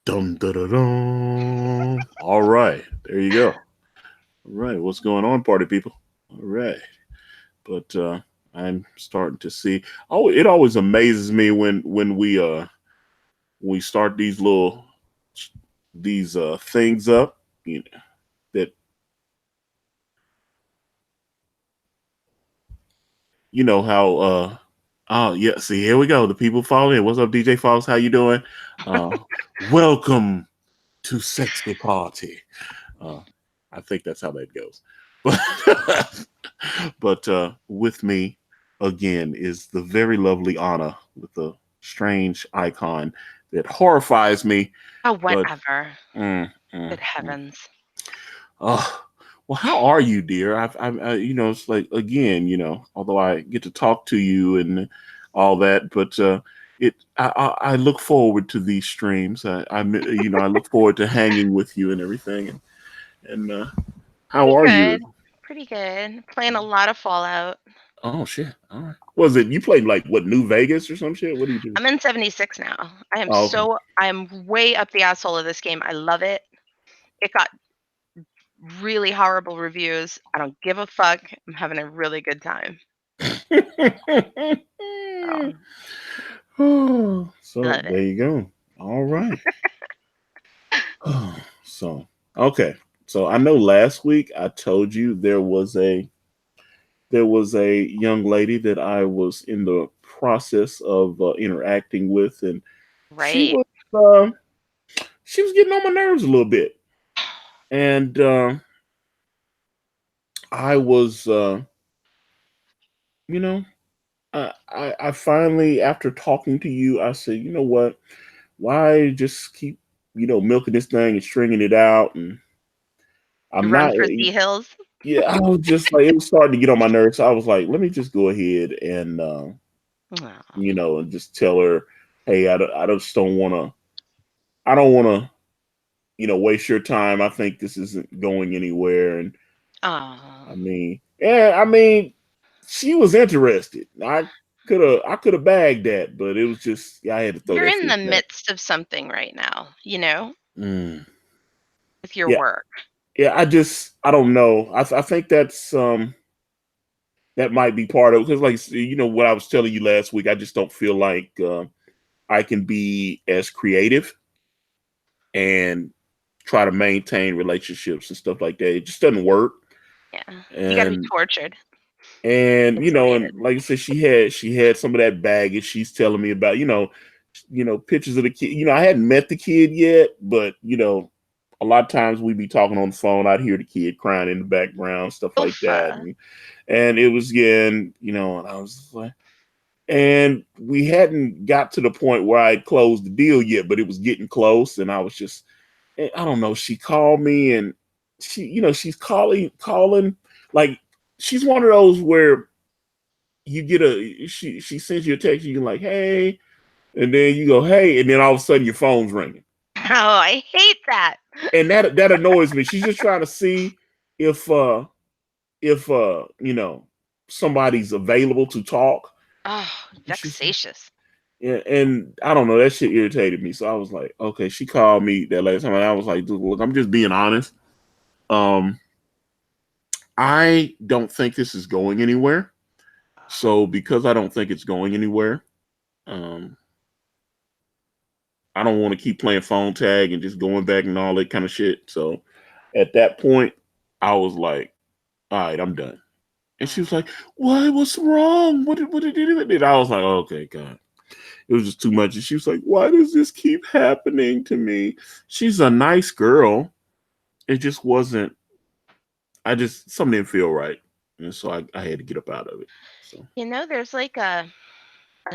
Dun, dun, dun, dun. All right, there you go. All right, what's going on, party people? All right, but I'm starting to see. Oh, it always amazes me when we start these things up. You know, that you know how. Oh yeah, see here we go. The people following. What's up, DJ Fox? How you doing? Uh, welcome to Sexy Party. Uh, I think that's how that goes. But with me again is the very lovely Anna with the strange icon that horrifies me. Oh, But whatever. mm, mm, Good mm. heavens. Oh, well, how are you, dear? It's like again, although I get to talk to you and all that, but I look forward to these streams. I look forward to hanging with you and everything. And how Pretty are you? good. Pretty good. Playing a lot of Fallout. Oh shit! All right. Was it you played like what New Vegas or some shit? What do you do? I'm in 76 now. Oh, okay. I am way up the asshole of this game. I love it. It got really horrible reviews. I don't give a fuck. I'm having a really good time. So, Oh, I so love it. there you go. All right. So okay. So I know last week I told you there was a young lady that I was in the process of interacting with, and she Right. was uh, she was getting on my nerves a little bit, and I was you know I finally, after talking to you, I said, you know what? Why just keep, milking this thing and stringing it out? And I'm Run not, for sea hills. yeah, I was just like, it was starting to get on my nerves. So I was like, let me just go ahead and, Aw. and just tell her, hey, I just I don't want to, waste your time. I think this isn't going anywhere. And Aw. I mean, she was interested. I could have bagged that, but it was just, yeah, I had to throw You're that in fish the back. midst of something right now, Mm. with your Yeah, work. yeah. I don't know. I think that might be part of it because, like, what I was telling you last week. I just don't feel like I can be as creative and try to maintain relationships and stuff like that. It just doesn't work. Yeah. You got to be And tortured. and Isolated. like I said, she had some of that baggage. She's telling me about pictures of the kid. I hadn't met the kid yet, but a lot of times we'd be talking on the phone. I'd hear the kid crying in the background, stuff like Oof. that, and it was again, and I was like, and we hadn't got to the point where I had closed the deal yet, but it was getting close, and I was just, I don't know. She called me, and she's calling like she's one of those where you get she sends you a text, and you're like, hey, and then you go, hey, and then all of a sudden your phone's ringing, Oh, I hate that. and that annoys me. She's just trying to see if somebody's available to talk, Oh, and she's vexatious. and I don't know, that shit irritated me. So I was like, okay, she called me that last time, and I was like, dude, look, I'm just being honest. Um, I don't think this is going anywhere. So because I don't think it's going anywhere, um, I don't want to keep playing phone tag and just going back and all that kind of shit. So at that point, I was like, all right, I'm done. And she was Mm. like, "What? What's wrong? What did it?" I was like, "Okay, God." It was just too much. And she was like, "Why does this keep happening to me?" She's a nice girl. It just wasn't. I just something didn't feel right, and so I had to get up out of it. So There's like a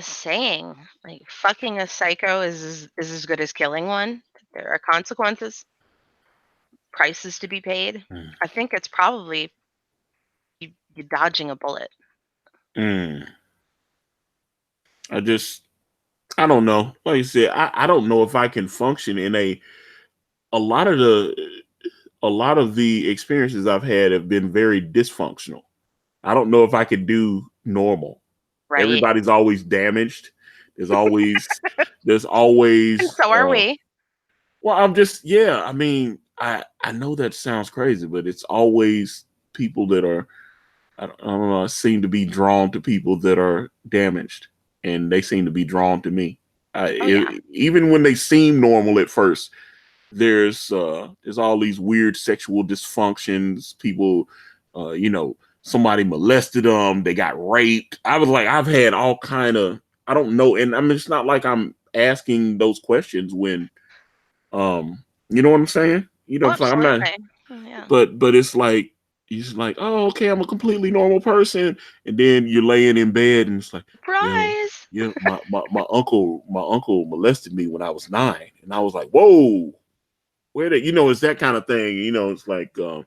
saying, like fucking a psycho is as good as killing one. There are consequences, prices to be paid. I think it's probably you dodging a bullet. mm. I just I don't know. Like I said, I don't know if I can function in a lot of the a lot of the experiences I've had have been very dysfunctional. I don't know if I could do normal. Right. Everybody's always damaged. There's always there's always And so are we. Well, I'm just, yeah. I mean, I know that sounds crazy, but it's always people that are, I don't know, seem to be drawn to people that are damaged, and they seem to be drawn to me. Oh yeah. Even when they seem normal at first, there's all these weird sexual dysfunctions. People, somebody molested them, they got raped. I was like, I've had all kind of, I don't know, and I mean, it's not like I'm asking those questions when, you know what I'm saying? Oh, It's like I'm not, absolutely. Oh, yeah. but it's like you're just like, oh, okay, I'm a completely normal person, and then you're laying in bed and it's like, yeah, Surprise. yeah, my uncle molested me when I was 9, and I was like, whoa, where did it's that kind of thing? It's like, so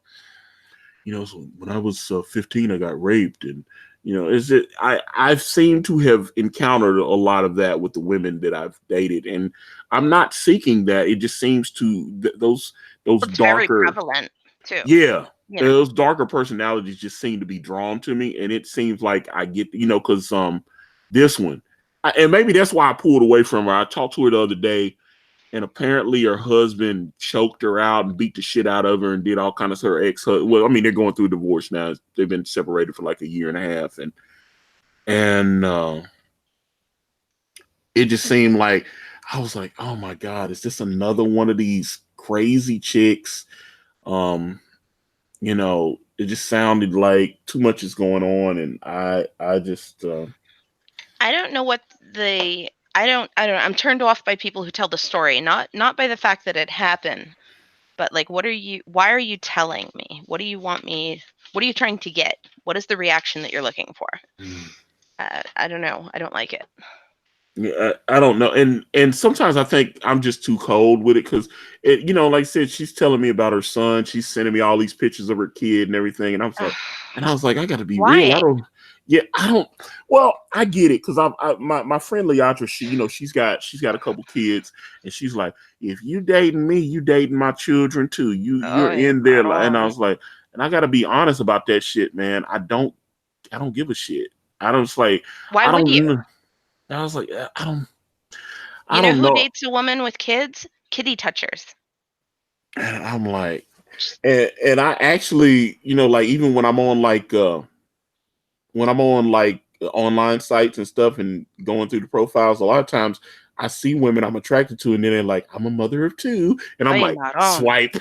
when I was 15, I got raped, and is it? I've seemed to have encountered a lot of that with the women that I've dated, and I'm not seeking that. It just seems to those It's very darker, prevalent too. yeah, You know. those darker personalities just seem to be drawn to me, and it seems like I get, because this one, and maybe that's why I pulled away from her. I talked to her the other day, and apparently her husband choked her out and beat the shit out of her and did all kinds of her ex. Well, I mean, they're going through a divorce now. They've been separated for like a year and a half, and it just seemed like I was like, oh my god, is this another one of these crazy chicks? Um, it just sounded like too much is going on, and I just I don't know what the I don't I'm turned off by people who tell the story, not by the fact that it happened, but like why are you telling me? What do you want me what are you trying to get? What is the reaction that you're looking for? I don't know. I don't like it. yeah, I don't know, and sometimes I think I'm just too cold with it because like I said, she's telling me about her son. She's sending me all these pictures of her kid and everything, and I was like, I got to be real. Why? I don't. Yeah, I don't. Well, I get it because my friend Leandra, she's got a couple kids, and she's like, if you dating me, you dating my children too. You're Oh, in there, and I no. was like, and I got to be honest about that shit, man. I don't give a shit. I don't just like Why I would you? don't. I was like, I You know don't who know. dates a woman with kids? Kitty touchers. And I'm like, Just- and I actually, like even when I'm on online sites and stuff and going through the profiles, a lot of times I see women I'm attracted to, and then they're like, I'm a mother of two, and I'm Ay, like, marrón. swipe.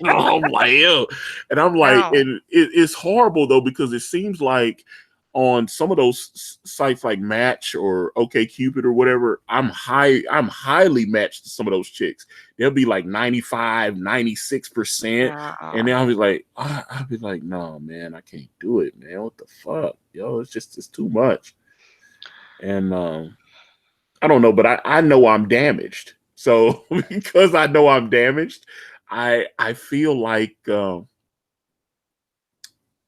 And I'm like, ew. And I'm like, No. and it's horrible though because it seems like on some of those sites like Match or OK Cupid or whatever, I'm highly matched to some of those chicks. They'll be like 95, 96%. And then No. I'll be like, no, man, I can't do it, man. What the fuck? Yo, it's too much. And I don't know, but I know I'm damaged. So because I know I'm damaged, I feel like I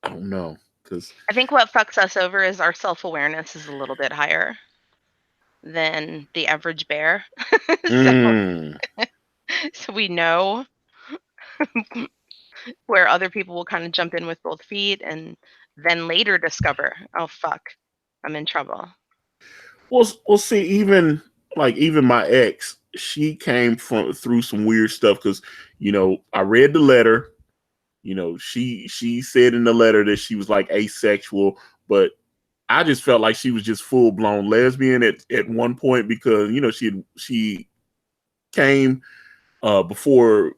don't know. Because I think what fucks us over is our self-awareness is a little bit higher than the average bear. So mm, so we know where other people will kind of jump in with both feet and then later discover, oh fuck, I'm in trouble. we'll see. Even my ex, she came from through some weird stuff because I read the letter. She said in the letter that she was like asexual, but I just felt like she was just full blown lesbian at one point because she came before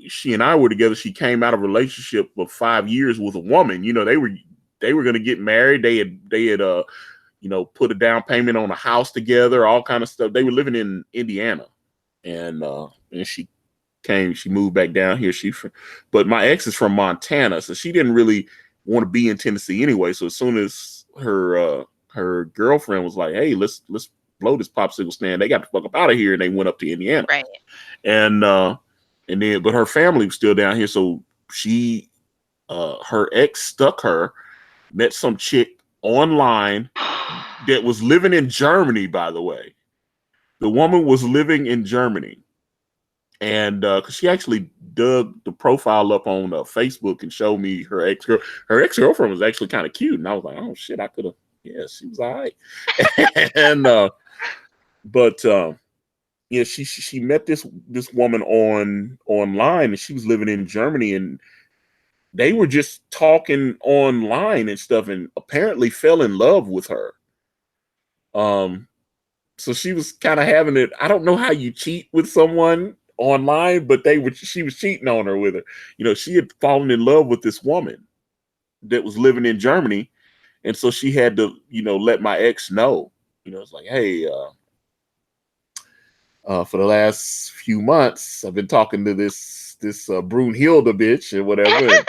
she and I were together. She came out of a relationship of 5 years with a woman. They were going to get married. They had put a down payment on a house together, all kind of stuff. They were living in Indiana, and she moved back down here. But my ex is from Montana, so she didn't really want to be in Tennessee anyway. So as soon as her girlfriend was like, "Hey, let's blow this popsicle stand," they got the fuck up out of here, and they went up to Indiana. Right. And then, but her family was still down here, so her ex stuck her, met some chick online that was living in Germany, by the way. The woman was living in Germany. And because she actually dug the profile up on Facebook and showed me her ex girlfriend was actually kind of cute, and I was like, oh shit, I could have, yeah, she was all right. And but yeah, she met this woman online, and she was living in Germany, and they were just talking online and stuff, and apparently fell in love with her. Um, so she was kind of having it. I don't know how you cheat with someone online, but she was cheating on her with her. You know, she had fallen in love with this woman that was living in Germany, and so she had to, let my ex know. It's like, hey, for the last few months, I've been talking to this Brunhilde bitch or whatever,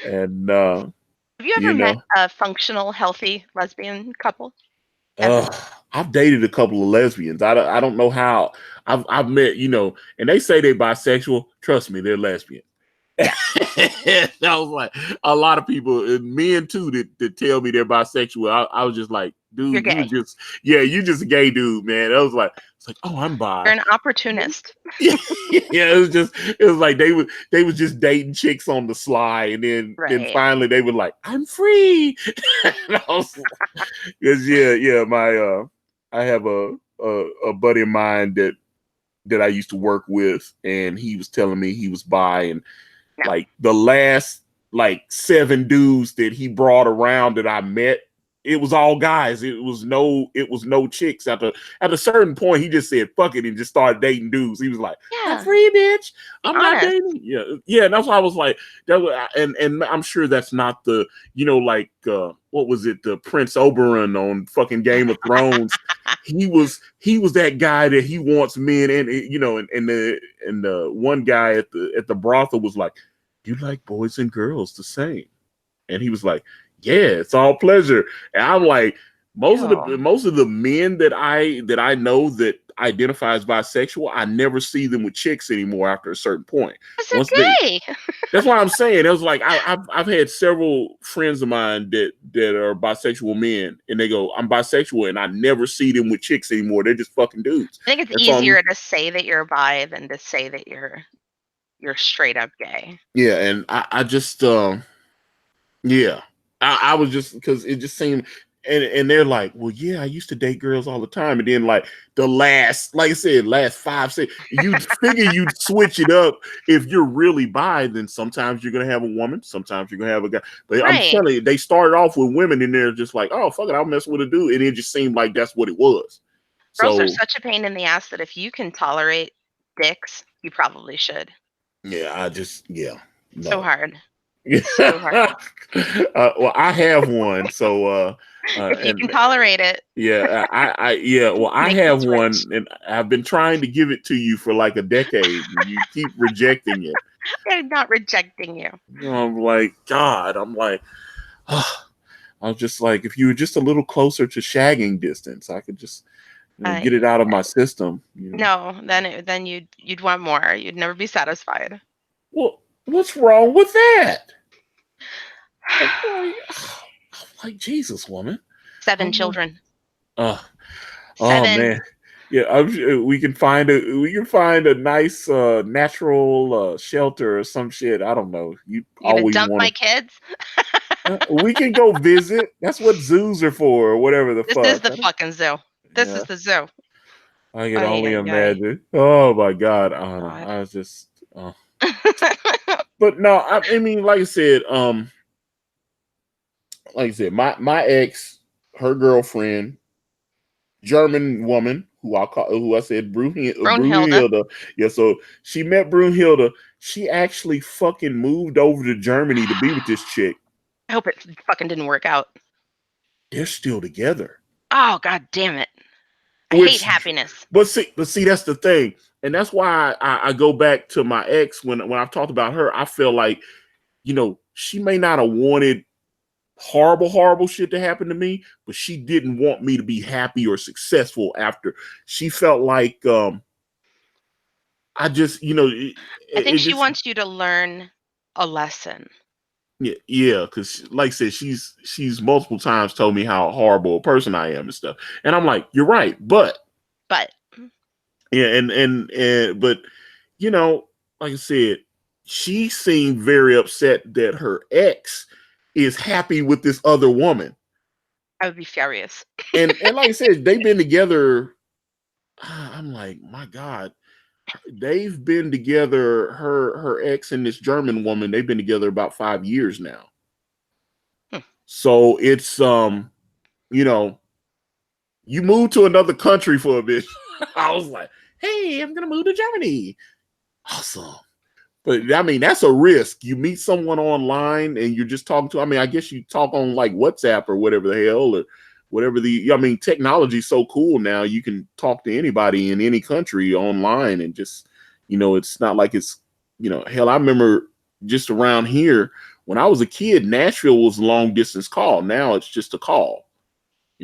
and Have you ever you met know, a functional, healthy lesbian couple? Ever? I've dated a couple of lesbians. I don't know how. I've met, and they say they're bisexual. Trust me, they're lesbian. That was like a lot of people, and men too, that tell me they're bisexual. I was just like, You're dude, gay. you just a gay dude, man. I was like, it's like, oh, I'm bi. You're an opportunist. Yeah, it was like they was just dating chicks on the sly, and then Right. finally they were like, I'm free. Because my I have a buddy of mine that I used to work with, and he was telling me he was bi, and No. like the last like 7 dudes that he brought around that I met, it was all guys. It was no chicks. At a certain point, he just said fuck it and just started dating dudes. He was like, I'm Yeah. free, bitch. Be I'm not honest. dating. Yeah. And that's why I was like, and I'm sure that's not the, like what was it, the Prince Oberyn on fucking Game of Thrones. He was that guy that he wants men, and the one guy at the brothel was like, you like boys and girls the same, and he was like, yeah, it's all pleasure. And I'm like, most of Ew. the men that I know that identify as bisexual, I never see them with chicks anymore after a certain point. Because Once they're gay. that's what I'm saying. It was like I've had several friends of mine that are bisexual men, and they go, I'm bisexual, and I never see them with chicks anymore. They're just fucking dudes. I think it's That's all. easier to say that you're bi than to say that you're straight up gay. Yeah, and I just yeah. I was just, because it just seemed, and they're like, well, yeah, I used to date girls all the time, and then like the last, like I said, last 5, 6, you'd figure you'd switch it up. If you're really bi, then sometimes you're gonna have a woman, sometimes you're gonna have a guy. But I'm Right. telling you, they started off with women, and they're just like, oh fuck it, I'll mess with a dude, and it just seemed like that's what it was. Girls are So such a pain in the ass that if you can tolerate dicks, you probably should. yeah, So no. hard. So hard. Well, I have one, so If you can and tolerate it, yeah, yeah. Well, I make the have switch. one, and I've been trying to give it to you for like a decade, and you keep rejecting it. I'm not rejecting you. I'm like, God, I was just like, if you were just a little closer to shagging distance, I could just Uh, get it out of my system. no, then you'd want more. You'd never be satisfied. Well, what's wrong with that? I'm like Jesus, woman. 7 I'm like, children. uh, oh 7. man. Yeah, I'm sure we can find a nice natural shelter or some shit. I don't know. You You gonna always dump my want kids? to. We can go visit. That's what zoos are for, or whatever the This is fuck. the fucking zoo. This Yeah, is the zoo. I can Ay, only ay, ay. imagine. Oh my God, Anna, God. I was just. But no, I mean, like I said, my ex, her girlfriend, German woman who I said Brunhilde. Brunhilde. Yeah, so she met Brunhilde. She actually fucking moved over to Germany to be with this chick. I hope it fucking didn't work out. They're still together. Oh, god damn it. I hate Which, happiness. but see, that's the thing, and that's why I go back to my ex when I've talked about her. I feel like, she may not have wanted horrible shit to happen to me, but she didn't want me to be happy or successful after. She felt like I just, I think it she just, wants you to learn a lesson. yeah, because like I said, she's multiple times told me how horrible a person I am and stuff, and I'm like, you're right, but But yeah, but like I said, she seemed very upset that her ex is happy with this other woman, I would be furious. and like I said, they've been together I'm like, my God, they've been together. Her ex and this German woman, they've been together about 5 years now. Hmm. So it's you know, you move to another country for a bit. I was like, hey, I'm gonna move to Germany. Awesome. But I mean, that's a risk. You meet someone online and you're just talking to, I mean, I guess you talk on like WhatsApp or whatever the hell, or whatever I mean, technology's so cool now. You can talk to anybody in any country online and just, it's not like it's, hell, I remember just around here when I was a kid, Nashville was a long distance call. Now it's just a call.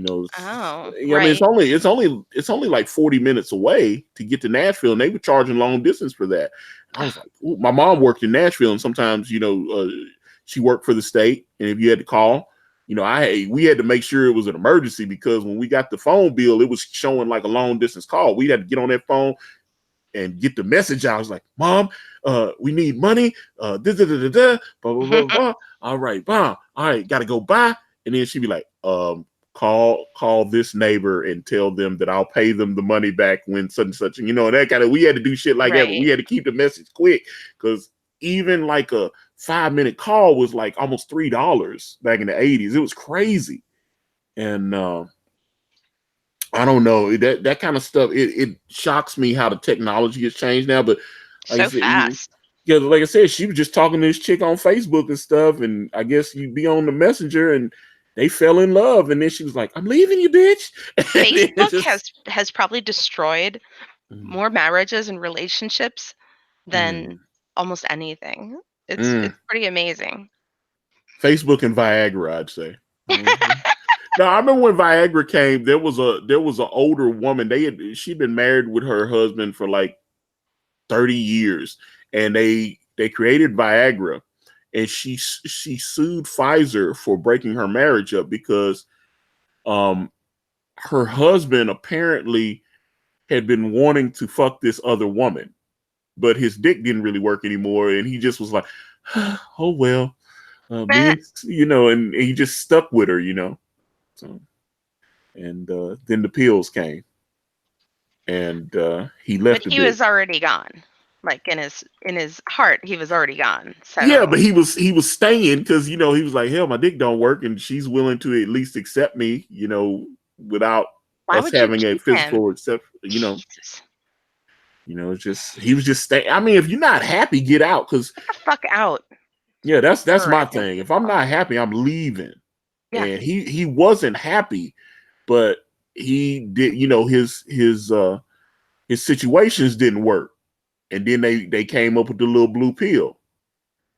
Oh, I mean, right. it's only like 40 minutes away to get to Nashville, and they were charging long distance for that. I was like, ooh, my mom worked in Nashville, and sometimes, she worked for the state, and if you had to call, we had to make sure it was an emergency, because when we got the phone bill, it was showing like a long distance call. We had to get on that phone and get the message out. I was like, Mom, we need money. Da, da, da, da, da, blah, blah, blah, blah. All right, blah. All right, gotta go buy. And then she'd be like, call this neighbor and tell them that I'll pay them the money back when such and such. And that kind of, we had to do shit like that, but we Right. had to keep the message quick, because even like a 5-minute call was like almost $3 back in the 80s. It was crazy. And I don't know, that kind of stuff. It shocks me how the technology has changed now. But like I So said, fast. yeah, like I said, she was just talking to this chick on Facebook and stuff, and I guess you'd be on the messenger, and they fell in love, and then she was like, "I'm leaving you, bitch." And then it Facebook just, has probably destroyed mm, more marriages and relationships than mm, almost anything. mm. It's pretty amazing. Facebook and Viagra, I'd say. Mhm. No, I remember when Viagra came. There was a older woman. She'd been married with her husband for like 30 years, and they created Viagra, and she sued Pfizer for breaking her marriage up, because um her husband apparently had been wanting to fuck this other woman, but his dick didn't really work anymore, and he just was like, oh well, Meh. and he just stuck with her, so. And then the pills came, and he But left the he bitch. was already gone. Like in his heart, he was already gone. Yeah, So but he was staying, because he was like, hell, my dick don't work, and she's willing to at least accept me, without why us would you having a keep him? physical accept. Jesus. It's just, he was just staying. I mean, if you're not happy, get out, because Get the fuck out. yeah, that's Her, I my think thing. If it's I'm called. not happy, I'm leaving. Yeah. And he wasn't happy, but he did. His situations didn't work, and then they came up with the little blue pill,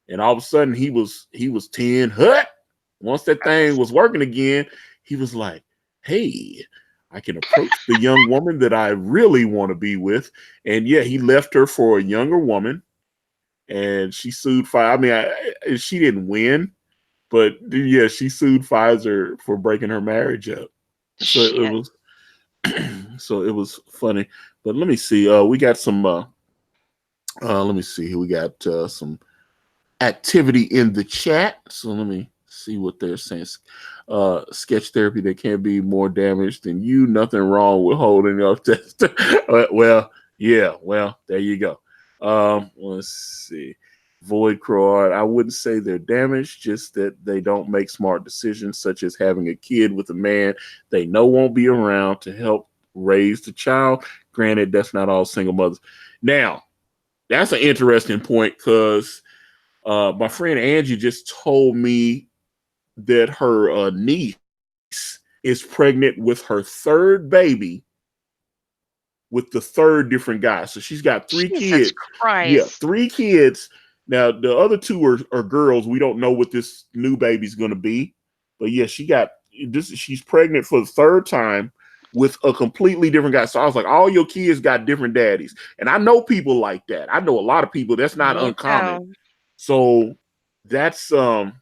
and all of a sudden he was 10 hut. Once that thing was working again, he was like, hey, I can approach the young woman that I really want to be with. And yeah, he left her for a younger woman, and she sued Pfizer. I mean, she didn't win, but yeah, she sued Pfizer for breaking her marriage up. So it Shit. was so it was funny. But let me see. We got some let me see here. We got some activity in the chat. So let me see what they're saying. Sketch therapy, that can't be more damaged than you. Nothing wrong with holding up test. Well, yeah, well, there you go. Let's see. Void Croat, I wouldn't say they're damaged, just that they don't make smart decisions, such as having a kid with a man they know won't be around to help raise the child. Granted, that's not all single mothers. Now, that's an interesting point, because my friend Angie just told me that her niece is pregnant with her third baby with the third different guy. So she's got three Jesus kids. Yeah, Christ. 3 kids. Now the other two are girls. We don't know what this new baby's going to be, but yeah, she got this. She's pregnant for the third time with a completely different guy. So I was like, all your kids got different daddies, and I know people like that. I know a lot of people. That's not Me uncommon. too. So that's I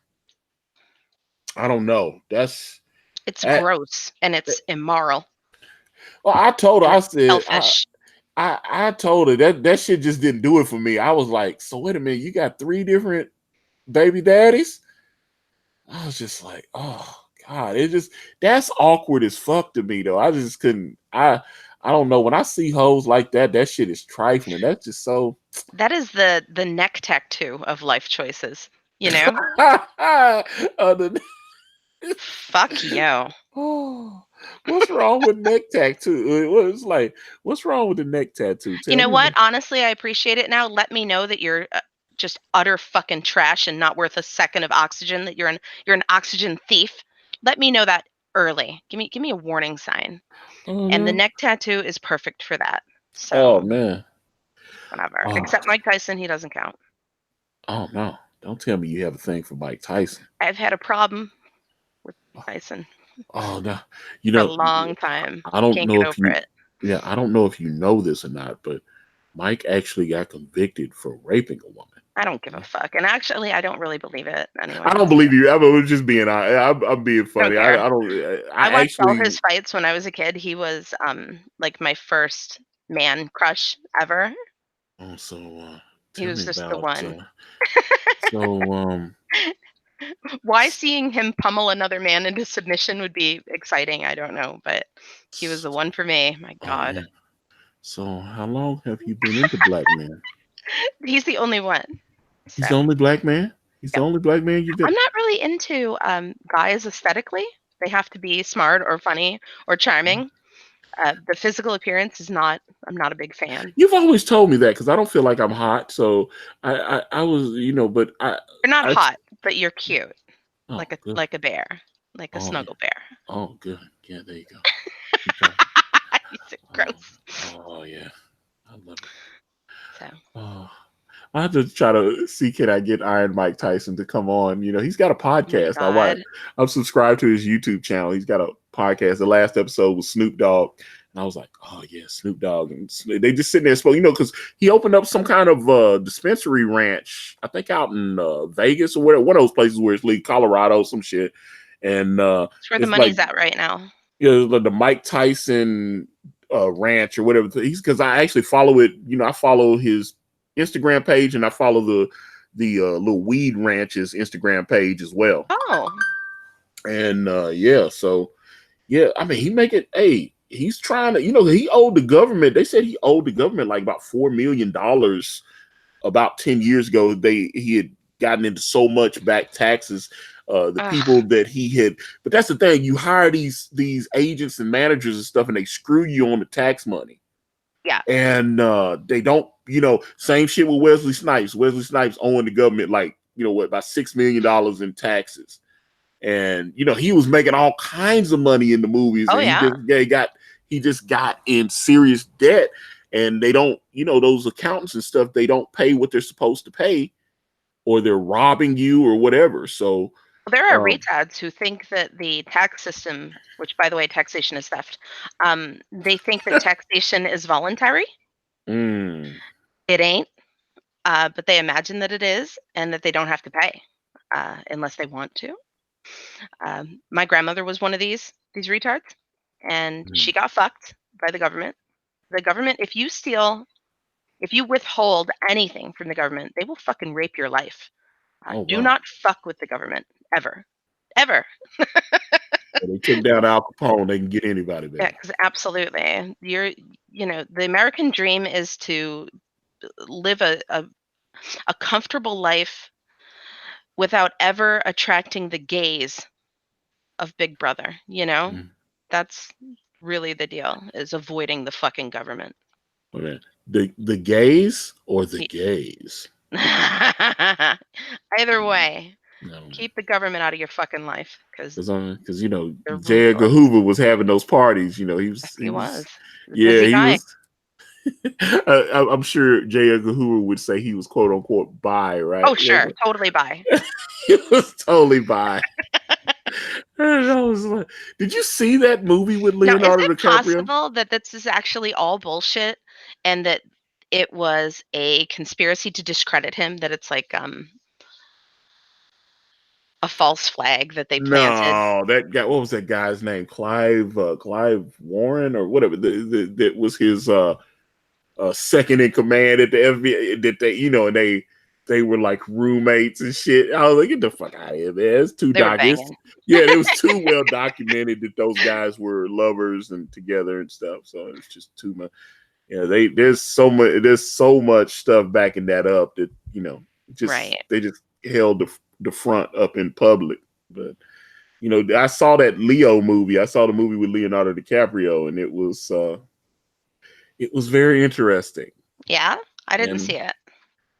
don't know. That's It's that. gross and it's immoral Well, I told her. and I it's said selfish. I told her that shit just didn't do it for me. I was like, so wait a minute, you got 3 different baby daddies? I was just like, oh God, it just, that's awkward as fuck to me though. I just couldn't. I don't know. When I see hoes like that, that shit is trifling. That's just so. That is the neck tattoo of life choices, you know? The- Fuck you. oh, what's wrong with neck tattoo? It's like, what's wrong with the neck tattoo? You Tell know me what? more. Honestly, I appreciate it now. Let me know that you're just utter fucking trash and not worth a second of oxygen. That you're an oxygen thief. Let me know that early. Give me a warning sign. Oh And the no. neck tattoo is perfect for that. Oh So man. whatever. Oh, Except Mike Tyson, he doesn't count. oh no. Don't tell me you have a thing for Mike Tyson. I've had a problem with Tyson Oh no. You for a know, long time. I don't Can't know get if over you it. yeah, I don't know if you know this or not, but Mike actually got convicted for raping a woman. I don't give a fuck. And actually, I don't really believe it I anyway. don't believe you. I'm just being. I'm being I don't funny. care. I don't. I I watched all actually. his fights when I was a kid. He was like my first man crush ever. Oh, so He tell was me just the about. one. So Why seeing him pummel another man into submission would be exciting, I don't know, but he was the one for me. My oh God. man. So how long have you been into black men? He's the only one. He's So, the only black man. He's the yep. only black man you've been. I'm not really into guys aesthetically. They have to be smart or funny or charming. The physical appearance is not, I'm not a big fan. You've always told me that because I don't feel like I'm hot. So I was, but You're not I. hot, but you're cute. Oh, good. Like a bear. Like a Oh yeah. snuggle bear. Oh, good. Yeah, there you go. Okay. He's so Oh, gross. oh yeah. I love it. So, Oh, I have to try to see can I get Iron Mike Tyson to come on. He's got a oh my podcast. God. I'm subscribed to his YouTube channel. He's got a podcast. The last episode was Snoop Dogg, and I was like, oh yeah, Snoop Dogg, and they just sitting there spoke, because he opened up some kind of dispensary ranch, I think out in Vegas or whatever, one of those places where it's legal, Colorado, some shit, and It's where the it's like money's at right now. the Mike Tyson ranch or whatever. He's because I actually follow it. I follow his Instagram page and I follow the little weed ranch's Instagram page as well. Oh, And yeah, so yeah, I mean he make it. Hey, he's trying to. He owed the government. They said he owed the government like about $4 million about 10 years ago. He had gotten into so much back taxes. The ugh, people that he had, but that's the thing. You hire these agents and managers and stuff, and they screw you on the tax money. yeah. And they don't. Same shit with Wesley Snipes. Wesley Snipes owing the government like about $6 million in taxes. And he was making all kinds of money in the movies, Oh and yeah. he just got in serious debt. And they don't, those accountants and stuff, they don't pay what they're supposed to pay, or they're robbing you or whatever. So, There are um, retards who think that the tax system, which by the way, taxation is theft, they think that taxation is voluntary. mm, It ain't, but they imagine that it is and that they don't have to pay unless they want to. My grandmother was one of these retards, and she mm. got fucked by the government. The government, if you withhold anything from the government, they will fucking rape your life. Oh Do wow. not fuck with the government ever, ever. Well, they took down Al Capone. They can get anybody, Yeah, baby. 'cause absolutely. The American dream is to live a comfortable life without ever attracting the gaze of Big Brother, you know? Mm. That's really the deal, is avoiding the fucking government. Okay. The gays or the Y- gays? Either Mm, way, I don't know. keep the government out of your fucking life because Because they're J. Edgar ruthless. Hoover was having those parties. He was. He's a Yeah, busy he guy. was. I'm sure J. Edgar Hoover would say he was quote unquote bi, right? Oh, sure. Totally bi. He was totally bi. And I was like, did you see that movie with Now, is Leonardo it DiCaprio? possible that this is actually all bullshit and that it was a conspiracy to discredit him, that it's like a false flag that they planted? No, that guy. What was that guy's name? Clive Warren or whatever. That was his second in command at the FBI. That they, and they they were like roommates and shit. I was like, get the fuck out of here, man. It's too They were documented. banging. Yeah, it was too well documented that those guys were lovers and together and stuff. So it's just too much. Yeah, there's so much stuff backing that up that Right. they just held the front up in public. But I saw that Leo movie. I saw the movie with Leonardo DiCaprio, and it was very interesting. Yeah, I didn't And see it.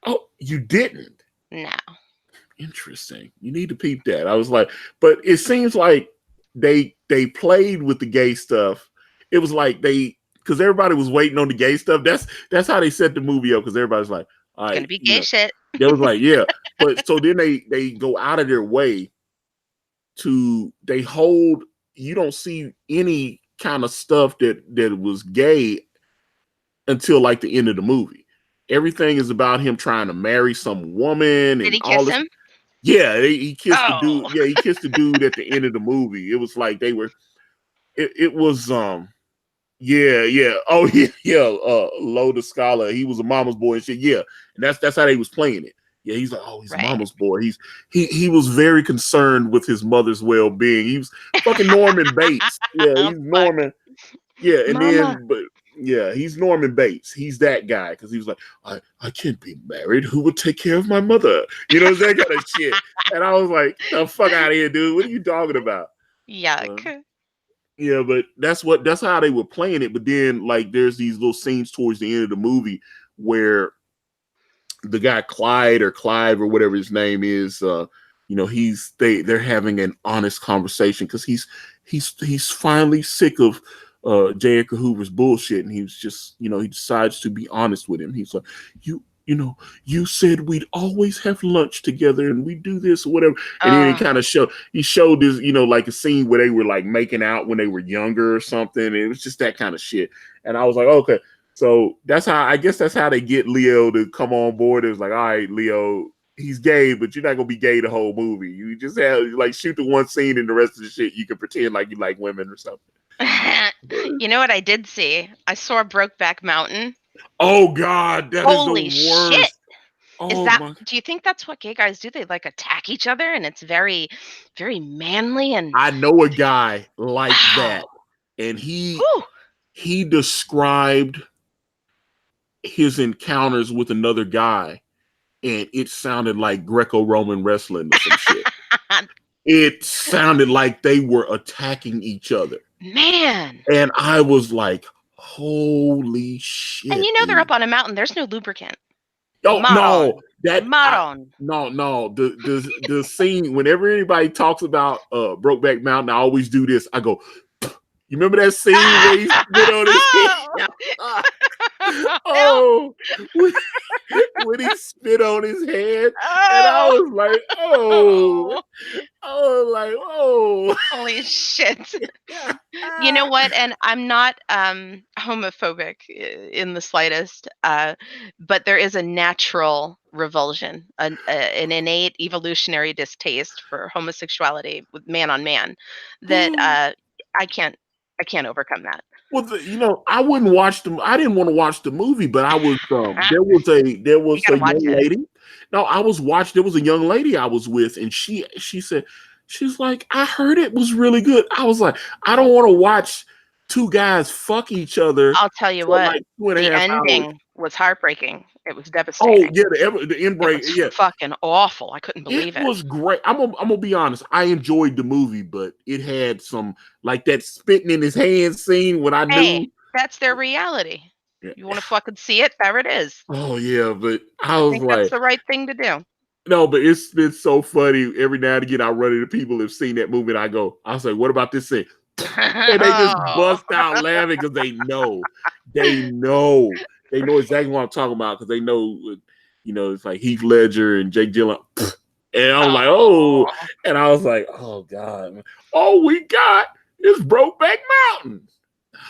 oh, you didn't? No. Interesting. You need to peep that. I was like, but it seems like they played with the gay stuff. It was like because everybody was waiting on the gay stuff. That's how they set the movie up, because everybody's like, all It's right, gonna be gay shit. they was like, yeah. But so then they go out of their way they hold, you don't see any kind of stuff that was gay until like the end of the movie. Everything is about him trying to marry some woman Did and he all kiss this. him? Yeah, he kissed the dude. Oh. Yeah, he kissed the dude at the end of the movie. It was like they were. It was yeah. Oh yeah. Loda Scholar. He was a mama's boy and shit. Yeah, and that's how they was playing it. Yeah, he's like, oh, he's a Right. mama's boy. He was very concerned with his mother's well being. He was fucking Norman Bates. Yeah, he's Norman. Yeah, and Mama. then but. Yeah, he's Norman Bates. He's that guy, because he was like, I can't be married. Who would take care of my mother? That kind of shit. And I was like, the fuck out of here, dude. What are you talking about? Yuck. Yeah, but that's how they were playing it. But then like there's these little scenes towards the end of the movie where the guy Clyde or Clive or whatever his name is, they're having an honest conversation, because he's finally sick of J. Edgar Hoover's bullshit, and he was just, he decides to be honest with him. He's like, you said we'd always have lunch together and we do this or whatever. And then he showed this, like a scene where they were like making out when they were younger or something. And it was just that kind of shit. And I was like, okay, so that's how they get Leo to come on board. It was like, all right, Leo, he's gay, but you're not gonna be gay the whole movie. You just have like shoot the one scene, and the rest of the shit you can pretend like you like women or something. You know what I did see? I saw Brokeback Mountain. Oh God, that Holy is the worst. shit. Oh, Do you think that's what gay guys do? They like attack each other, and it's very, very manly and I know a guy like wow. that, and he described his encounters with another guy, and it sounded like Greco-Roman wrestling or some shit. It sounded like they were attacking each other. Man. And I was like, holy shit. And they're up on a mountain. There's no lubricant. Oh, Maron. no. No. The scene, whenever anybody talks about Brokeback Mountain, I always do this. I go, you remember that scene where he spit on his head? Oh, when he spit on his head, and I was like, oh, holy shit. You know what? And I'm not homophobic in the slightest, but there is a natural revulsion, an innate evolutionary distaste for homosexuality with man on man that I can't overcome that. Well, I wouldn't watch them. I didn't want to watch the movie, but I was there was a young lady. No, there was a young lady I was with, and she said, she's like, I heard it was really good. I was like, I don't want to watch two guys fuck each other. I'll tell you what, like 2.5 ending hours. was heartbreaking. It was devastating. Oh yeah, the end break. It was yeah, fucking awful. I couldn't believe it. It was great. I'm gonna be honest. I enjoyed the movie, but it had some like that spitting in his hand scene when I knew that's their reality. Yeah. You want to fucking see it? There it is. Oh yeah, but I think that's the right thing to do. No, but it's been so funny. Every now and again, I run into people who've seen that movie, and I go, I say, "What about this scene?" And they just bust out laughing because they know exactly what I'm talking about, because they know, it's like Heath Ledger and Jake Gyllenhaal, and I'm like, oh, and I was like, oh God, all we got is Brokeback Mountain.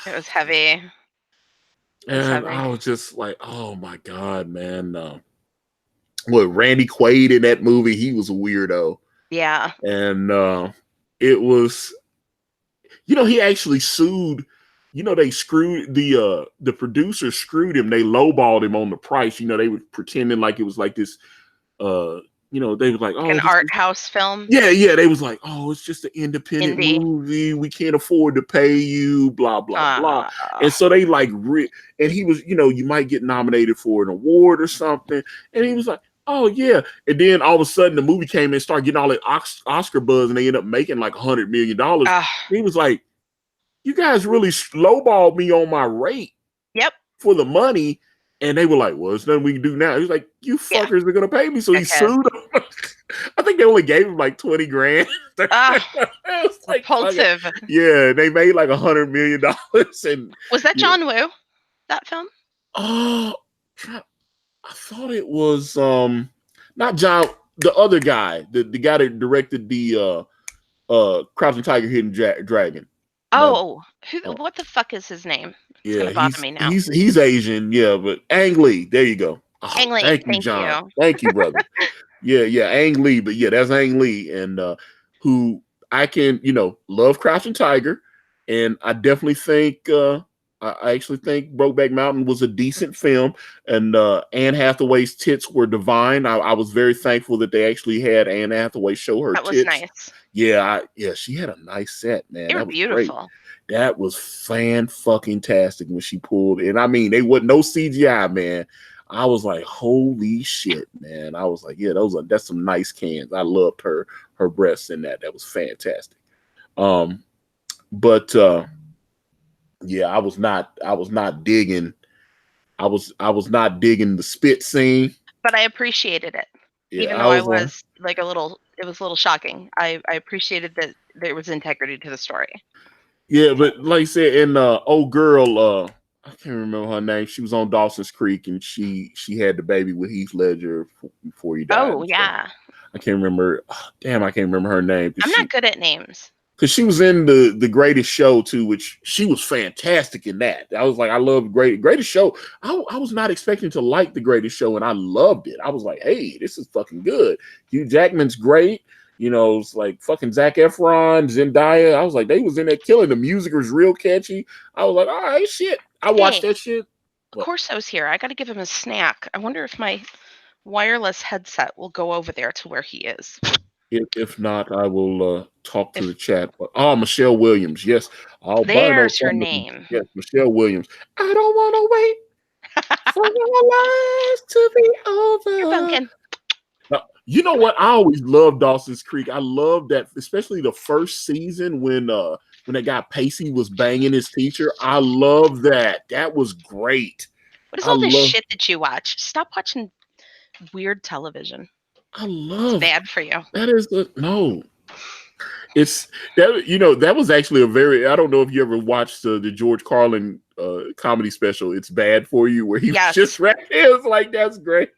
It was heavy. I was just like, oh my God, man. Randy Quaid in that movie, he was a weirdo. Yeah. And it was, he actually sued, they screwed the producer screwed him. They lowballed him on the price. They were pretending like it was like this they was like, Like oh, an this art is house film. yeah. They was like, oh, it's just an independent Indie. movie. We can't afford to pay you, blah blah blah. Uh, And so they like, and he was, you might get nominated for an award or something. And he was like, oh yeah. And then all of a sudden the movie came and started getting all that Oscar buzz, and they ended up making like $100 million. He was like, you guys really lowballed me on my rate yep. for the money. And they were like, well, there's nothing we can do now. He was like, you Yeah. fuckers are going to pay me. So he Okay. sued them. I think they only gave him like 20 grand. It's like, repulsive. Yeah, they made like $100 million. And was that John Woo, that film? Oh, I thought it was not John, the other guy, the guy that directed the Crouching Tiger, Hidden Dragon. Oh, what the fuck is his name? It's gonna bother me now. He's Asian, yeah, but Ang Lee, there you go. Oh, Ang Lee, thank you, John. Thank you, brother. yeah, Ang Lee, but yeah, that's Ang Lee, and who I can, love Crouching Tiger, and I definitely think I actually think Brokeback Mountain was a decent film, and Anne Hathaway's tits were divine. I was very thankful that they actually had Anne Hathaway show her tits. That was nice. Yeah, she had a nice set, man. They were beautiful. Great. That was fan-fucking-tastic when she pulled in. I mean, they wasn't no CGI, man. I was like, holy shit, man. I was like, yeah, that's some nice cans. I loved her breasts in that. That was fantastic. But yeah, I was not digging not digging the spit scene. But I appreciated it. Yeah, even though I was like it was a little shocking. I appreciated that there was integrity to the story. Yeah, but like I said, in old girl, I can't remember her name. She was on Dawson's Creek, and she had the baby with Heath Ledger before he died. Oh yeah. I can't remember. Damn, I can't remember her name. I'm not good at names. Because she was in the Greatest Show too, which she was fantastic in that. I was like, I love Greatest Show. I was not expecting to like the Greatest Show, and I loved it. I was like, hey, this is fucking good. Hugh Jackman's great. It's like fucking Zac Efron, Zendaya. I was like, they was in there killing. The music was real catchy. I was like, all right, shit. I watched that shit. Corso's here. I got to give him a snack. I wonder if my wireless headset will go over there to where he is. If not, I will talk to the chat. Oh, Michelle Williams. Yes. There's her name. Yes, Michelle Williams. I don't want to wait for your lives to be over. You're bunking. You know what? I always loved Dawson's Creek. I love that, especially the first season when that guy Pacey was banging his teacher. I love that. That was great. What is all this shit that you watch? Stop watching weird television. It's bad for you. That is no. It's that that was actually I don't know if you ever watched the George Carlin comedy special. It's Bad for You, where he was just right. It was like, that's great.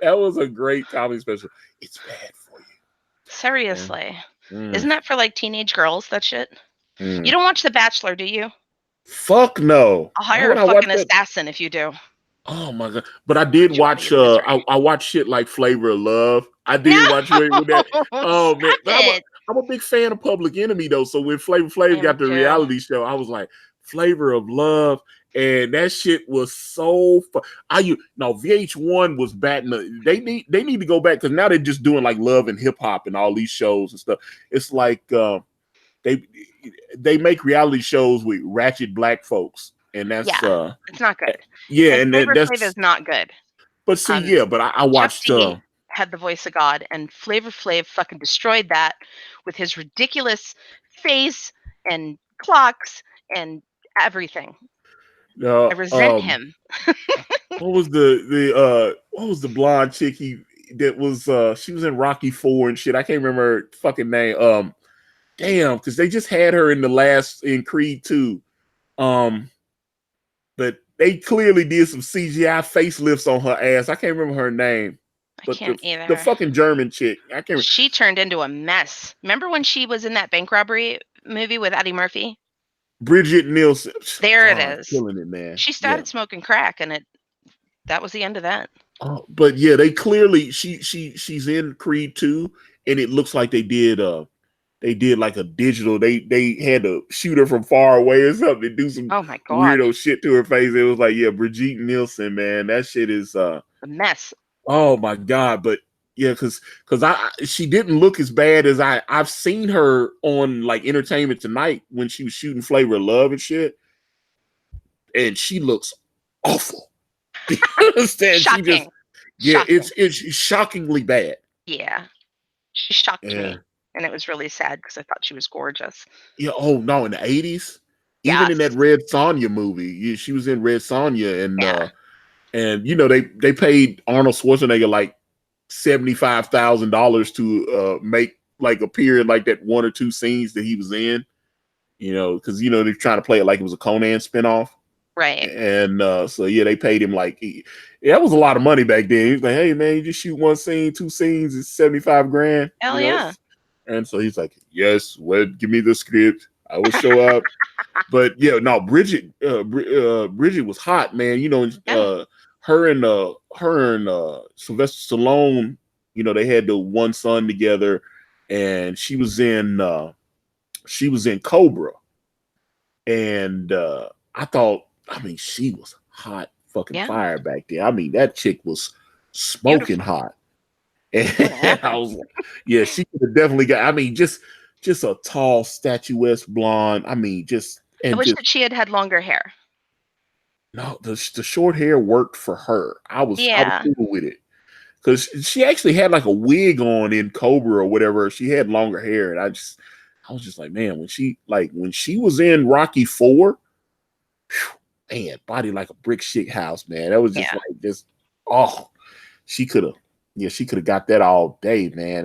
That was a great comedy special. It's bad for you. Seriously, isn't that for like teenage girls? That shit. You don't watch The Bachelor, do you? Fuck no. I'll hire a fucking assassin if you do. Oh my god! But I did watch. I watched shit like Flavor of Love. I did watch it with that. Oh man, I'm a big fan of Public Enemy though. So when Flavor got the reality show, I was like, Flavor of Love, and that shit was so fun. VH1 was batting. They need to go back, because now they're just doing like Love and Hip Hop and all these shows and stuff. It's like they make reality shows with ratchet black folks. And that's it's not good. Yeah, and Flavor Flav is not good. But see, but I watched. Had the voice of God, and Flavor Flav fucking destroyed that with his ridiculous face and clocks and everything. I resent him. What was the blonde chick that was? She was in Rocky 4 and shit. I can't remember her fucking name. Damn, because they just had her in Creed 2. But they clearly did some CGI facelifts on her ass. I can't remember her name. But I can't either. The fucking German chick. I can't remember. She turned into a mess. Remember when she was in that bank robbery movie with Eddie Murphy? Bridget Nielsen. There it is. Killing it, man. She started smoking crack, and that was the end of that. Oh, but yeah, they clearly she's in Creed 2, and it looks like they did like a digital. They had to shoot her from far away or something to do some weirdo shit to her face. It was like, Brigitte Nielsen, man, that shit is a mess. Oh my god! But Yeah, because she didn't look as bad as I've seen her on like Entertainment Tonight when she was shooting Flavor of Love and shit, and she looks awful. You understand? She just Shocking. Shocking. it's shockingly bad. Yeah. She shocked Yeah, me, and it was really sad because I thought she was gorgeous. yeah. Oh no, in the 80s, even in that Yes. Red Sonja movie, she was in Red Sonja, Yeah. and you know they paid Arnold Schwarzenegger like $75,000 to make like appear in like that one or two scenes that he was in. You know, because you know they're trying to play it like it was a Conan spinoff. Right. And so yeah, they paid him like that was a lot of money back then. He's like, hey man, you just shoot one scene, two scenes, it's 75 grand, Hell you know. yeah. And so he's like, yes, well, give me the script, I will show up. But yeah, no, Bridget was hot, man. You know, Yeah. her and Sylvester Stallone, you know, they had the one son together, and she was in Cobra, and I thought, I mean, she was hot fucking Yeah. fire back there. I mean, that chick was smoking Beautiful. hot. And I Whatever. was like, yeah, she could have definitely got, I mean, just a tall, statuesque blonde. I mean, I wish that she had had longer hair. no, the short hair worked for her. I was Yeah. cool with it. Because she actually had like a wig on in Cobra or whatever. She had longer hair. And I was just like, man, when she was in Rocky 4, man, body like a brick shit house, man. That was just Yeah. like this. Oh, she could have got that all day, man.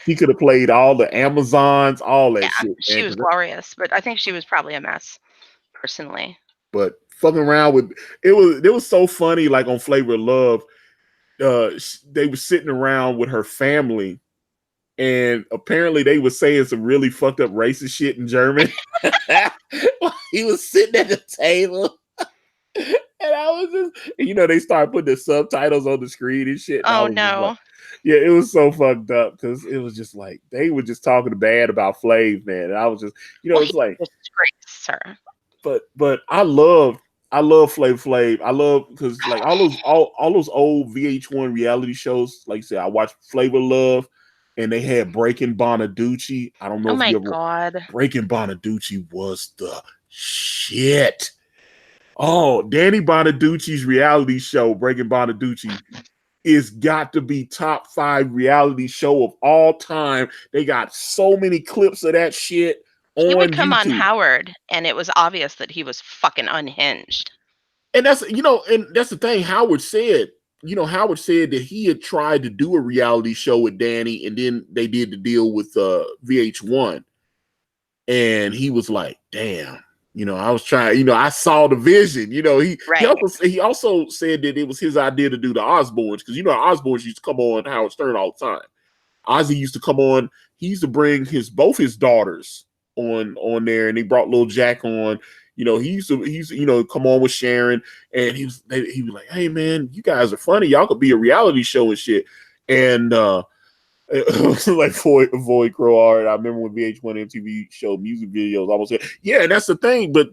She could have played all the Amazons, all that Yeah. shit, She man. was glorious, but I think she was probably a mess, personally. But fucking around with it was so funny. Like on Flavor of Love, they were sitting around with her family, and apparently they were saying some really fucked up racist shit in German. He was sitting at the table. And I was just, you know, they started putting the subtitles on the screen and shit. And I Oh was just like, no. yeah, it was so fucked up because it was just like they were just talking bad about Flav, man. And I was just, you know, Well, it's he like, disgraced her. but I love Flav. I love because like all those old VH1 reality shows, like you said, I watched Flavor Love, and they had Breaking Bonaducci. I don't know Oh if my you ever god. Breaking Bonaducci was the shit. Oh, Danny Bonaducci's reality show, Breaking Bonaducci, is got to be top 5 reality show of all time. They got so many clips of that shit He would on come on YouTube. Howard, and it was obvious that he was fucking unhinged. And that's the thing. Howard said that he had tried to do a reality show with Danny, and then they did the deal with VH1. And he was like, damn, I was trying, I saw the vision. Right. He also said that it was his idea to do the Osbournes, because Osbournes used to come on Howard Stern all the time. Ozzy used to come on. He used to bring both his daughters on there, and he brought Lil Jack on. He used to come on with Sharon, and he was like, hey man, you guys are funny. Y'all could be a reality show and shit. And it was like Void Crow Art. I remember when VH1 MTV showed music videos. I almost said, yeah, and that's the thing. But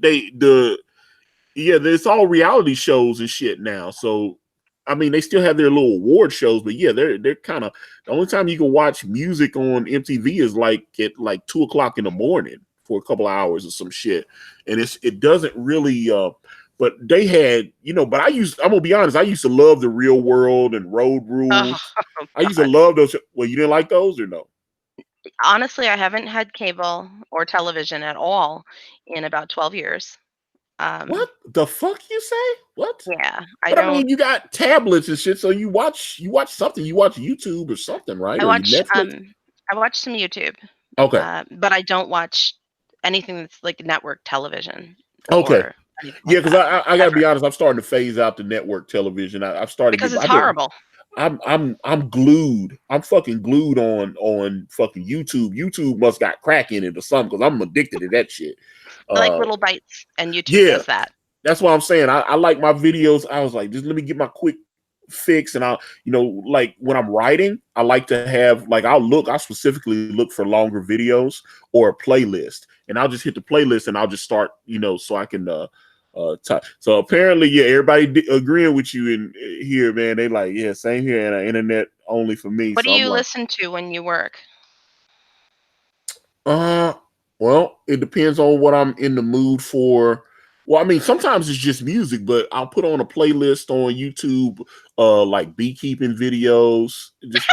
it's all reality shows and shit now. So I mean, they still have their little award shows, but yeah, they're kind of the only time you can watch music on MTV is like at like 2:00 in the morning for a couple of hours or some shit, and it doesn't really. But they had, but I'm gonna be honest, I used to love the Real World and Road Oh Rules. I used to god. love those. Well, you didn't like those or no? Honestly, I haven't had cable or television at all in about 12 years. What the fuck you say? What? Yeah, I But I don't mean, you got tablets and shit, so you watch something. You watch YouTube or something, right? I Or you watch Netflix? I watch some YouTube, Okay. but I don't watch anything that's like network television Okay. or anything Yeah, like because that, I gotta ever, be honest, I'm starting to phase out the network television. I've started because getting. it's horrible. I'm glued. I'm fucking glued on fucking YouTube. YouTube must got crack in it or something because I'm addicted to that shit. I like Uh, little bites, and YouTube yeah, does that. that's what I'm saying. I like my videos. I was like, just let me get my quick fix, and I'll, like when I'm writing, I like to have like I specifically look for longer videos or a playlist, and I'll just hit the playlist and I'll just start, so I can so apparently, yeah, everybody agreeing with you in here, man. They like, yeah, same here, and internet only for me. What do So I'm you like, listen to when you work? uh, well, it depends on what I'm in the mood for. Well, I mean, sometimes it's just music, but I'll put on a playlist on YouTube, like beekeeping videos. Just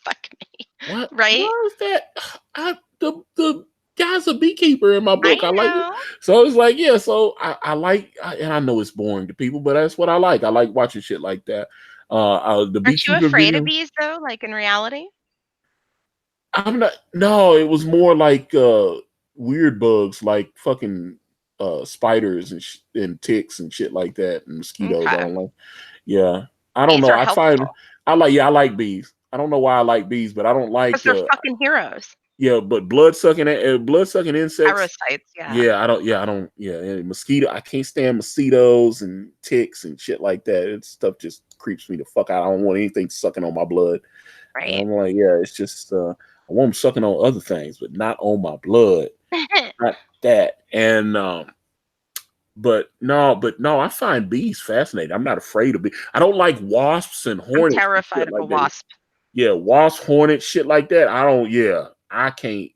Fuck me. what? Right? Why is that? The guy's a beekeeper in my book. I I like it. know. So it's like, yeah. So I like, and I know it's boring to people, but that's what I like. I like watching shit like that. The Aren't you beekeeper afraid of video. bees though, like in reality? I'm not. No, it was more like weird bugs, like fucking spiders and ticks and shit like that, and mosquitoes. I Okay. don't like. Yeah, I don't Bees know. are I find helpful I like. Yeah, I like bees. I don't know why I like bees, but I don't because like. they're fucking heroes. Yeah, but blood sucking insects. Parasites, yeah. Yeah, I don't. Yeah, I don't. Yeah, and mosquito. I can't stand mosquitoes and ticks and shit like that. It's stuff just creeps me the fuck out. I don't want anything sucking on my blood. And Right. I'm like, yeah, it's just I want them sucking on other things, but not on my blood. Not that. And but no, I find bees fascinating. I'm not afraid of bees. I don't like wasps and I'm hornets and terrified shit of a like that. wasp. Yeah, wasp, hornet, shit like that. I don't. Yeah, I can't.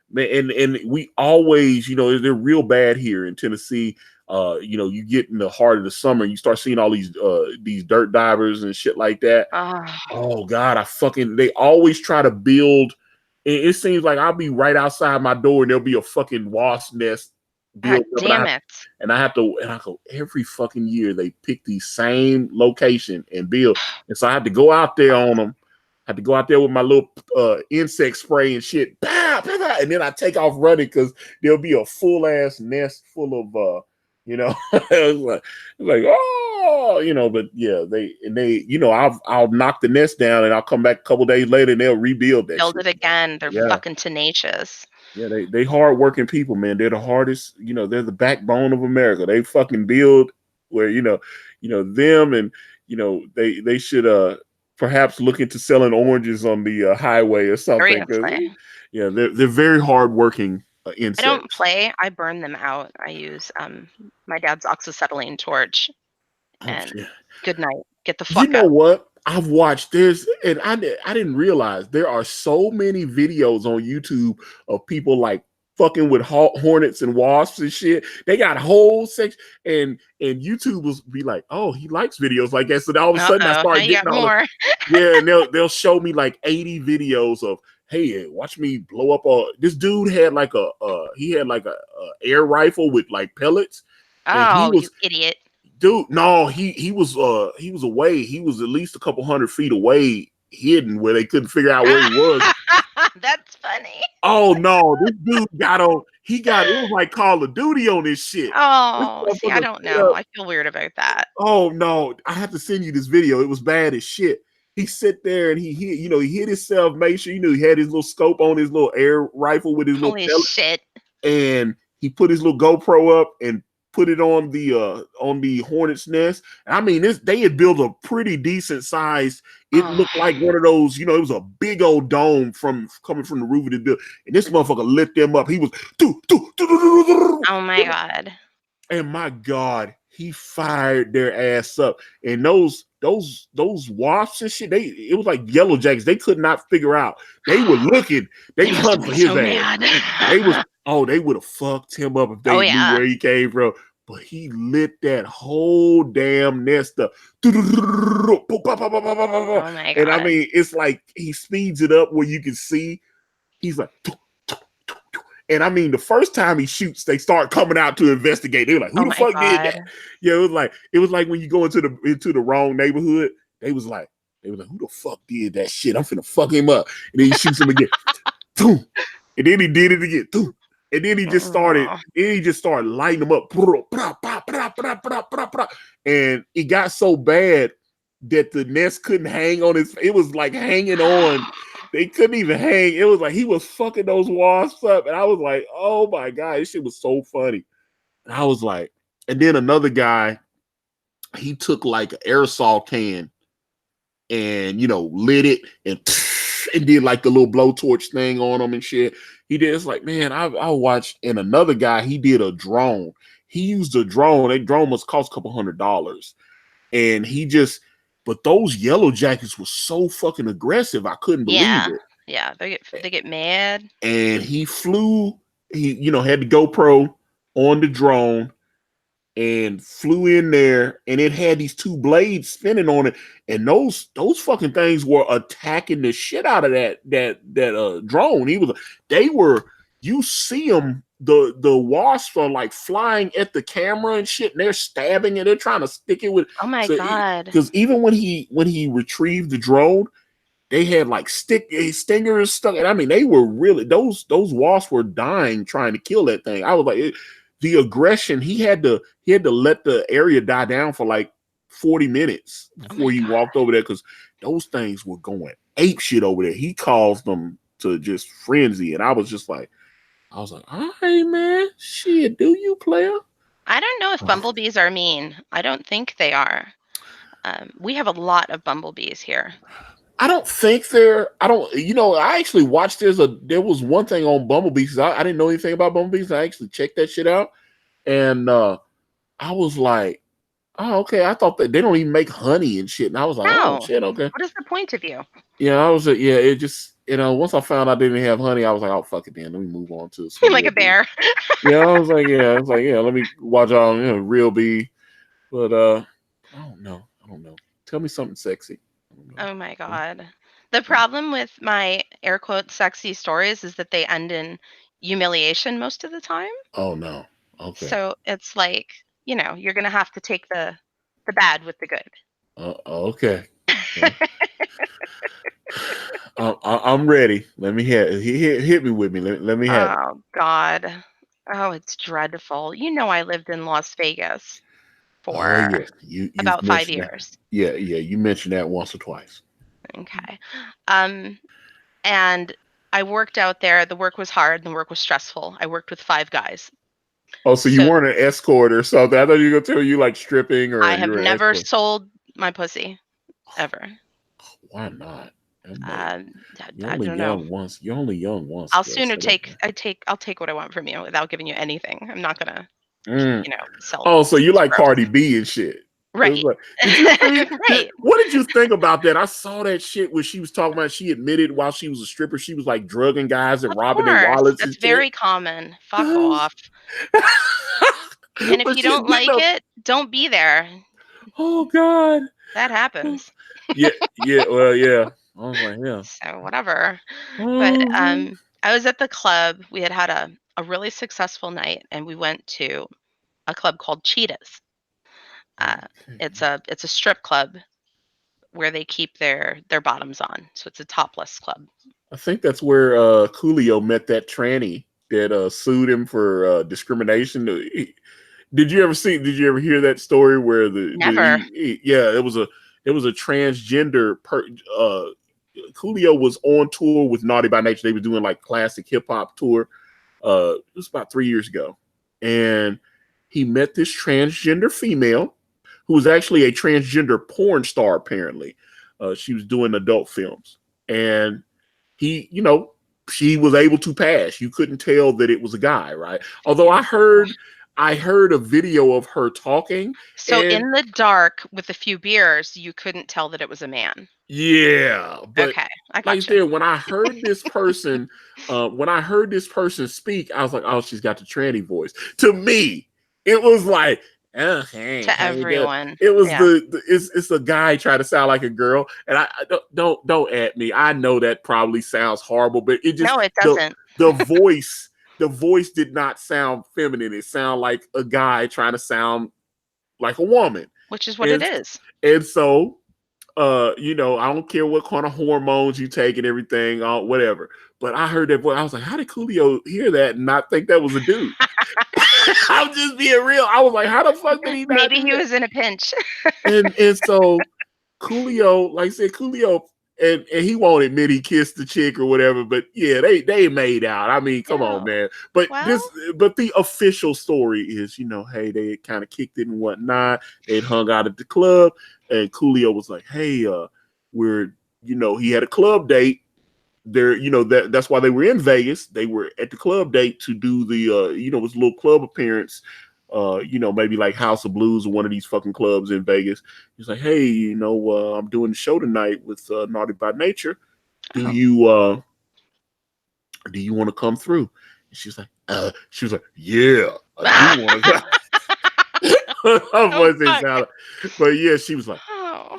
Man, and we always, they're real bad here in Tennessee. You get in the heart of the summer, and you start seeing all these dirt divers and shit like that. Oh, Oh God, they always try to build. It seems like I'll be right outside my door and there'll be a fucking wasp nest built god up, damn it. and I go every fucking year they pick the same location and build, and so I had to go out there on them. I had to go out there with my little insect spray and shit, pow, pow, pow, and then I take off running because there'll be a full ass nest full of it's like oh, but yeah, I'll knock the nest down and I'll come back a couple days later and they'll rebuild that Build shit. it again. They're Yeah, fucking tenacious. yeah, they hard working people, man. They're the hardest. They're the backbone of America. They fucking build where them, and they should perhaps look into selling oranges on the highway or something because Seriously. yeah, they're very hardworking I don't insects. play. I burn them out. I use my dad's oxyacetylene torch Oh and shit. good night. Get the You fuck know out. what? I've watched this, and I didn't realize there are so many videos on YouTube of people like fucking with hornets and wasps and shit. They got whole section, and YouTube will be like, "Oh, he likes videos like that." So then all of a sudden, I Uh-oh. Now started you getting got all the more. yeah, and they'll show me like 80 videos of, "Hey, watch me blow up a." This dude had like a air rifle with like pellets, and he Oh, you was idiot. dude, no, he was away. He was at least a couple 100 feet away, hidden where they couldn't figure out where he was. That's funny. Oh no, this dude it was like Call of Duty on this shit. This Oh, see, I motherfucker don't set know. up. I feel weird about that. Oh no, I have to send you this video. It was bad as shit. He sit there and he hit himself, make sure he had his little scope on his little air rifle with his little Holy pellet, shit. and he put his little GoPro up and put it on the hornet's nest. And I mean, they had built a pretty decent size. It Oh, looked like one of those, it was a big old dome coming from the roof of the building. And this motherfucker lit them up. He was oh my god. and my God, he fired their ass up. And those wasps and shit, it was like yellow jackets. They could not figure out. They were looking, they They was must have hunting for been his so ass. mad. They would have fucked him up if Oh they knew yeah. where he came from. But he lit that whole damn nest up. And Oh my I god. mean, it's like he speeds it up where you can see. He's like, and I mean, the first time he shoots, they start coming out to investigate. They're like, "Who Oh the my fuck did god. that?" Yeah, it was like when you go into the wrong neighborhood. They was like, "Who the fuck did that shit? I'm finna fuck him up." And then he shoots him again. Boom. And then he did it again. Boom. And then he just started. Oh, Then he just started lighting them up. And it got so bad that the nest couldn't hang on his. It was like hanging on. They couldn't even hang. It was like he was fucking those wasps up, and I was like, "Oh my god, this shit was so funny." And I was like, and then another guy, he took like an aerosol can and lit it and did like the little blowtorch thing on them and shit. He did. It's like, man, I watched. And another guy, he did a drone. He used a drone. That drone must cost a couple $100, and he just But those yellow jackets were so fucking aggressive, I couldn't believe Yeah. it. Yeah. They get mad. And he flew, he had the GoPro on the drone and flew in there, and it had these two blades spinning on it, and those fucking things were attacking the shit out of that drone. They were, you see them, the wasps are like flying at the camera and shit, and they're stabbing it, they're trying to stick it with. Oh my So God. because even when he retrieved the drone, they had like stingers stuck. And I mean, they were really, those wasps were dying trying to kill that thing. I was like, the aggression, he had to let the area die down for like 40 minutes Oh before my he God. walked over there, because those things were going ape shit over there. He caused them to just frenzy. And I was like, all right, man, shit, do you, player? I don't know if bumblebees are mean. I don't think they are. We have a lot of bumblebees here. I don't think I actually watched, there was one thing on bumblebees, because I didn't know anything about bumblebees. I actually checked that shit out. And I was like, oh, okay. I thought that they don't even make honey and shit. And I was like, oh, No. shit, okay. What is the point of you? Yeah, I was, yeah, it just, once I found out they didn't have honey, I was like, oh, fuck it then. Let me move on to some Like real a bee. bear. Yeah, I was like, yeah, let me watch all, real bee. But I don't know. Tell me something sexy. Oh my God. The problem with my air quote sexy stories is that they end in humiliation most of the time. Oh no. Okay. So it's like, you're going to have to take the bad with the good. Okay. I'm ready. Let me hit me with me. Let me have it. Oh God. Oh, it's dreadful. I lived in Las Vegas Oh for yes, you've about 5 mentioned that. years. Yeah, you mentioned that once or twice. Okay. Um, and I worked out there. The work was hard and the work was stressful. I worked with 5 guys. Oh, so you So weren't an escort or something? I thought you were gonna tell you like stripping or I you have were an never escort. sold my pussy ever. Why not? Um, You're I only don't know. young once. You're only young once, I'll girl. sooner Say that. I'll take what I want from you without giving you anything. I'm not gonna, Mm. sell. Oh, so you It's like gross. Cardi B and shit. It was Right. like, did you see? Right. What did you think about that? I saw that shit where she was talking about. She admitted while she was a stripper, she was like drugging guys and Of robbing their course. wallets and That's shit. very common. Fuck off. And if But you she's don't getting like up. it, don't be there. Oh God. That happens. Yeah, yeah. Well, yeah. I was like, yeah. So whatever. But Oh, I was at the club. We had a really successful night, and we went to a club called Cheetahs. okay. It's a strip club where they keep their bottoms on. So it's a topless club. I think that's where Coolio met that tranny that sued him for discrimination. Did you ever see? Did you ever hear that story where Never. yeah, it was a transgender Coolio was on tour with Naughty by Nature. They were doing like classic hip hop tour. It was about 3 years ago, and he met this transgender female who was actually a transgender porn star. Apparently, she was doing adult films, and he, she was able to pass. You couldn't tell that it was a guy, right? Although I heard a video of her talking, So and in the dark with a few beers, you couldn't tell that it was a man. yeah, but Okay, I like I got you. said, when I heard this person speak, I was like, oh, she's got the tranny voice. To me, it was like, oh, hey, To how you doing? everyone. It was Yeah. it's a guy trying to sound like a girl, and I don't at me. I know that probably sounds horrible, but it just No, it doesn't. the voice the voice did not sound feminine. It sounded like a guy trying to sound like a woman, Which is what it and is. so I don't care what kind of hormones you take and everything, whatever. But I heard that voice. I was like, how did Coolio hear that and not think that was a dude? I'm just being real. I was like, how the fuck did he not Maybe do he that? was in a pinch. And so Coolio, like I said, Coolio, and he won't admit he kissed the chick or whatever, but yeah, they made out. I mean, come on, Oh, man. well, But the official story is, hey, they kind of kicked it and whatnot. They'd hung out at the club, and Coolio was like, hey, we're, he had a club date. There, that's why they were in Vegas. They were at the club date to do the, his little club appearance maybe like House of Blues or one of these fucking clubs in Vegas. He's like, hey, I'm doing the show tonight with Naughty by Nature. Do Oh. you want to come through? And she was like, yeah, I do want to. Her Oh voice ain't fuck. sound, but yeah, she was like, Oh.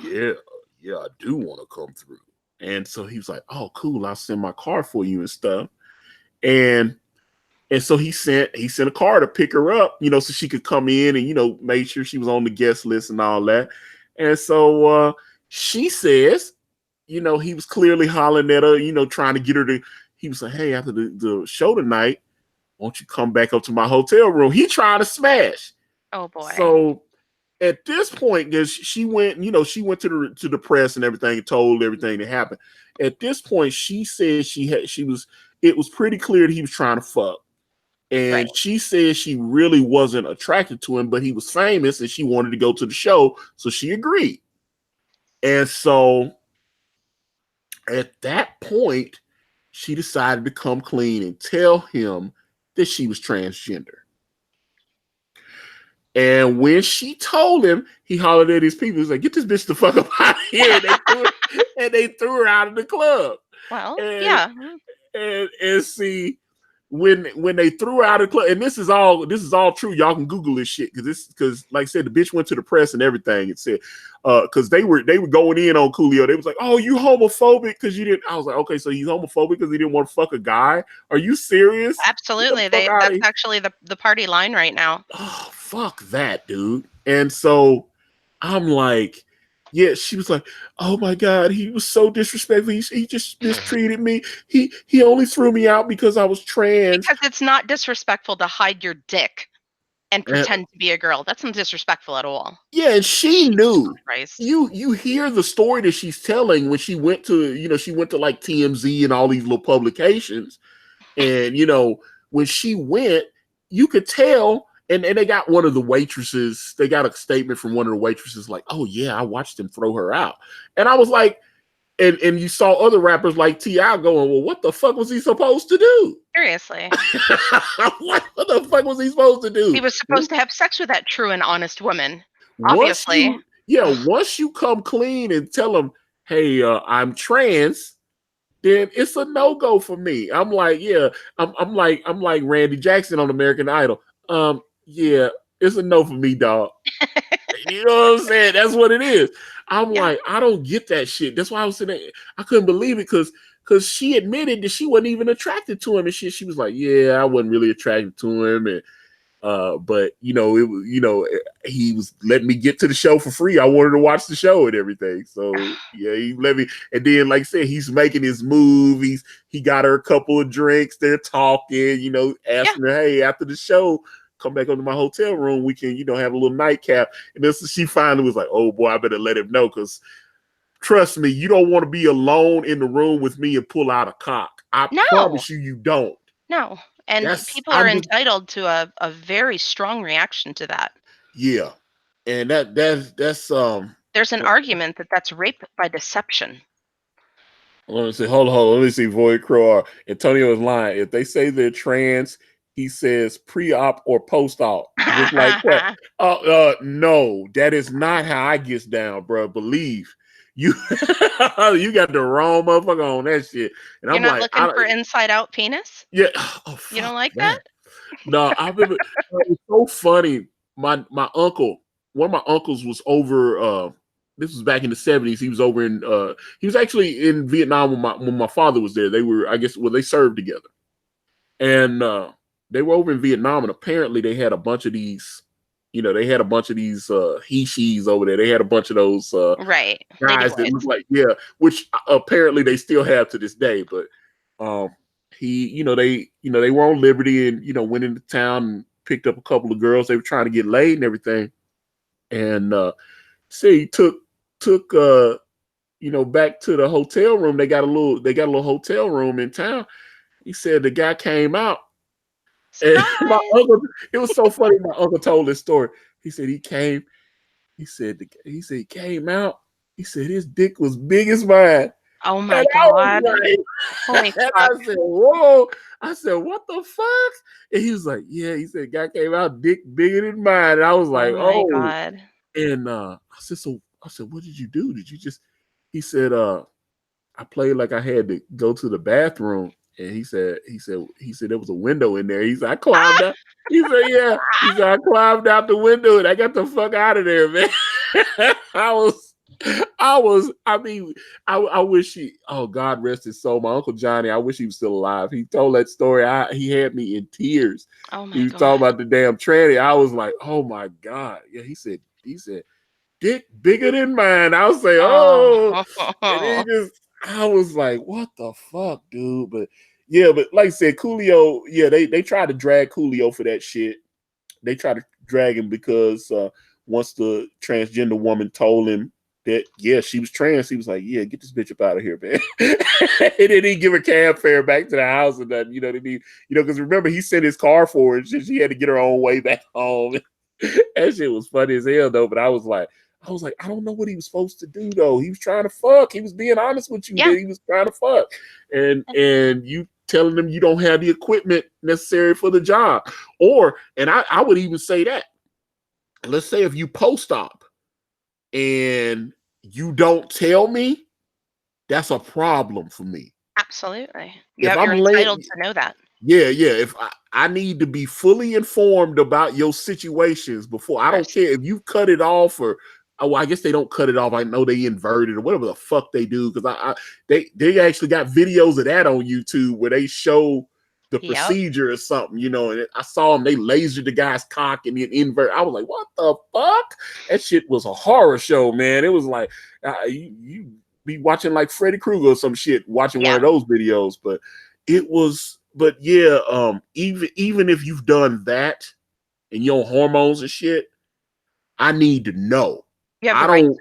yeah, I do want to come through. And so he was like, oh, cool, I'll send my car for you and stuff. And so he sent a car to pick her up, so she could come in and make sure she was on the guest list and all that. And so she says, he was clearly hollering at her, trying to get her to. He was like, hey, after the show tonight, won't you come back up to my hotel room? He trying to smash. Oh boy. So at this point, because she went to the press and everything, and told everything that happened. At this point, she said it was pretty clear that he was trying to fuck. And Right. she said she really wasn't attracted to him, but he was famous and she wanted to go to the show. So she agreed. And so at that point, she decided to come clean and tell him that she was transgender. And when she told him, he hollered at his people. He was like, get this bitch the fuck up out of here. And they threw her out of the club. Well, And, yeah. And see, when they threw her out of the club, and this is all true. Y'all can Google this shit because like I said, the bitch went to the press and everything. It said because they were going in on Coolio. They was like, oh, you homophobic because you didn't. I was like, okay, so you homophobic because he didn't want to fuck a guy? Are you serious? Absolutely. That's actually the party line right now. Oh, fuck that, dude. And so I'm like, yeah, she was like, oh my God, he was so disrespectful. He just mistreated me. He only threw me out because I was trans. Because it's not disrespectful to hide your dick and pretend to be a girl. That's not disrespectful at all. Yeah, and she knew. Christ. You hear the story that she's telling when she went to, like TMZ and all these little publications. And, when she went, you could tell. And they got one of the waitresses, they got a statement from one of the waitresses like, oh, yeah, I watched him throw her out. And I was like, and you saw other rappers like T.I. going, well, what the fuck was he supposed to do? Seriously. What the fuck was he supposed to do? He was supposed to have sex with that true and honest woman. Obviously. Once you come clean and tell them, hey, I'm trans, then it's a no-go for me. I'm like, yeah, I'm like Randy Jackson on American Idol. Yeah, it's a no for me, dog. You know what I'm saying? That's what it is. I'm like, I don't get that shit. That's why I was sitting there. I couldn't believe it because she admitted that she wasn't even attracted to him and shit. She was like, yeah, I wasn't really attracted to him. And but he was letting me get to the show for free. I wanted to watch the show and everything. So yeah, he let me. And then, like I said, he's making his movies. He got her a couple of drinks. They're talking, asking her, hey, after the show, come back up to my hotel room. We can, have a little nightcap. And then she finally was like, oh boy, I better let him know because trust me, you don't want to be alone in the room with me and pull out a cock. I promise you don't. No. And people are entitled to a very strong reaction to that. Yeah. And that's there's an argument that's rape by deception. Let me see. Hold on. Let me see. Void Crow. Antonio is lying. If they say they're trans, he says pre-op or post-op. Just like what? No, that is not how I gets down, bro. Believe you. You got the wrong motherfucker on that shit. And You're not looking for inside-out penis? Yeah. Oh, you don't like that? No, I remember. It was so funny. My uncle, one of my uncles was over. This was back in the 70s. He was over in. He was actually in Vietnam when my father was there. They were, I guess, they served together, and they were over in Vietnam. And apparently, they had a bunch of these. They had a bunch of these he-she's over there. They had a bunch of those right guys that look like which apparently they still have to this day. But they were on Liberty and went into town and picked up a couple of girls. They were trying to get laid and everything. And he took back to the hotel room. They got a little hotel room in town. He said the guy came out. And my uncle, it was so funny. My uncle told this story. He said he came. He said he came out. He said his dick was big as mine. Oh And my I was God. like, Holy and fuck. I said, whoa. I said, what the fuck? And he was like, yeah. He said, guy came out dick bigger than mine. And I was Oh like, my oh. God. And I said, so I said, what did you do? Did you just, he said, I played like I had to go to the bathroom. And he said there was a window in there. He said, I climbed out. He said, yeah. He said, I climbed out the window and I got the fuck out of there, man. I mean, I wish oh, God rest his soul. My Uncle Johnny, I wish he was still alive. He told that story. He had me in tears. Oh He my was talking God. about the damn tranny. I was like, oh my God. Yeah, he said, dick bigger than mine. I was like, oh, and he just, I was like, what the fuck, dude? But yeah, but like I said, Coolio, yeah, they tried to drag Coolio for that shit. They tried to drag him because once the transgender woman told him that, yeah, she was trans, he was like, yeah, get this bitch up out of here, man. And then he give her cab fare back to the house and then, you know what I mean? You know, because remember, he sent his car for her and she had to get her own way back home. That shit was funny as hell, though. But I was like, I don't know what he was supposed to do, though. He was trying to fuck. He was being honest with you, Yeah. man. He was trying to fuck. And you telling them you don't have the equipment necessary for the job. And I would even say that. Let's say if you post-op and you don't tell me, that's a problem for me. Absolutely. If I'm You're entitled to know that. yeah. If I need to be fully informed about your situations before. I don't care if you cut it off or well, I guess they don't cut it off. I know they invert it or whatever the fuck they do because they actually got videos of that on YouTube where they show the procedure or something, you know. And I saw them, they lasered the guy's cock and then invert. I was like, what the fuck? That shit was a horror show, man. It was like you be watching like Freddy Krueger or some shit, watching one of those videos, but it was. But yeah, even if you've done that and your hormones and shit, I need to know. You have the right to know.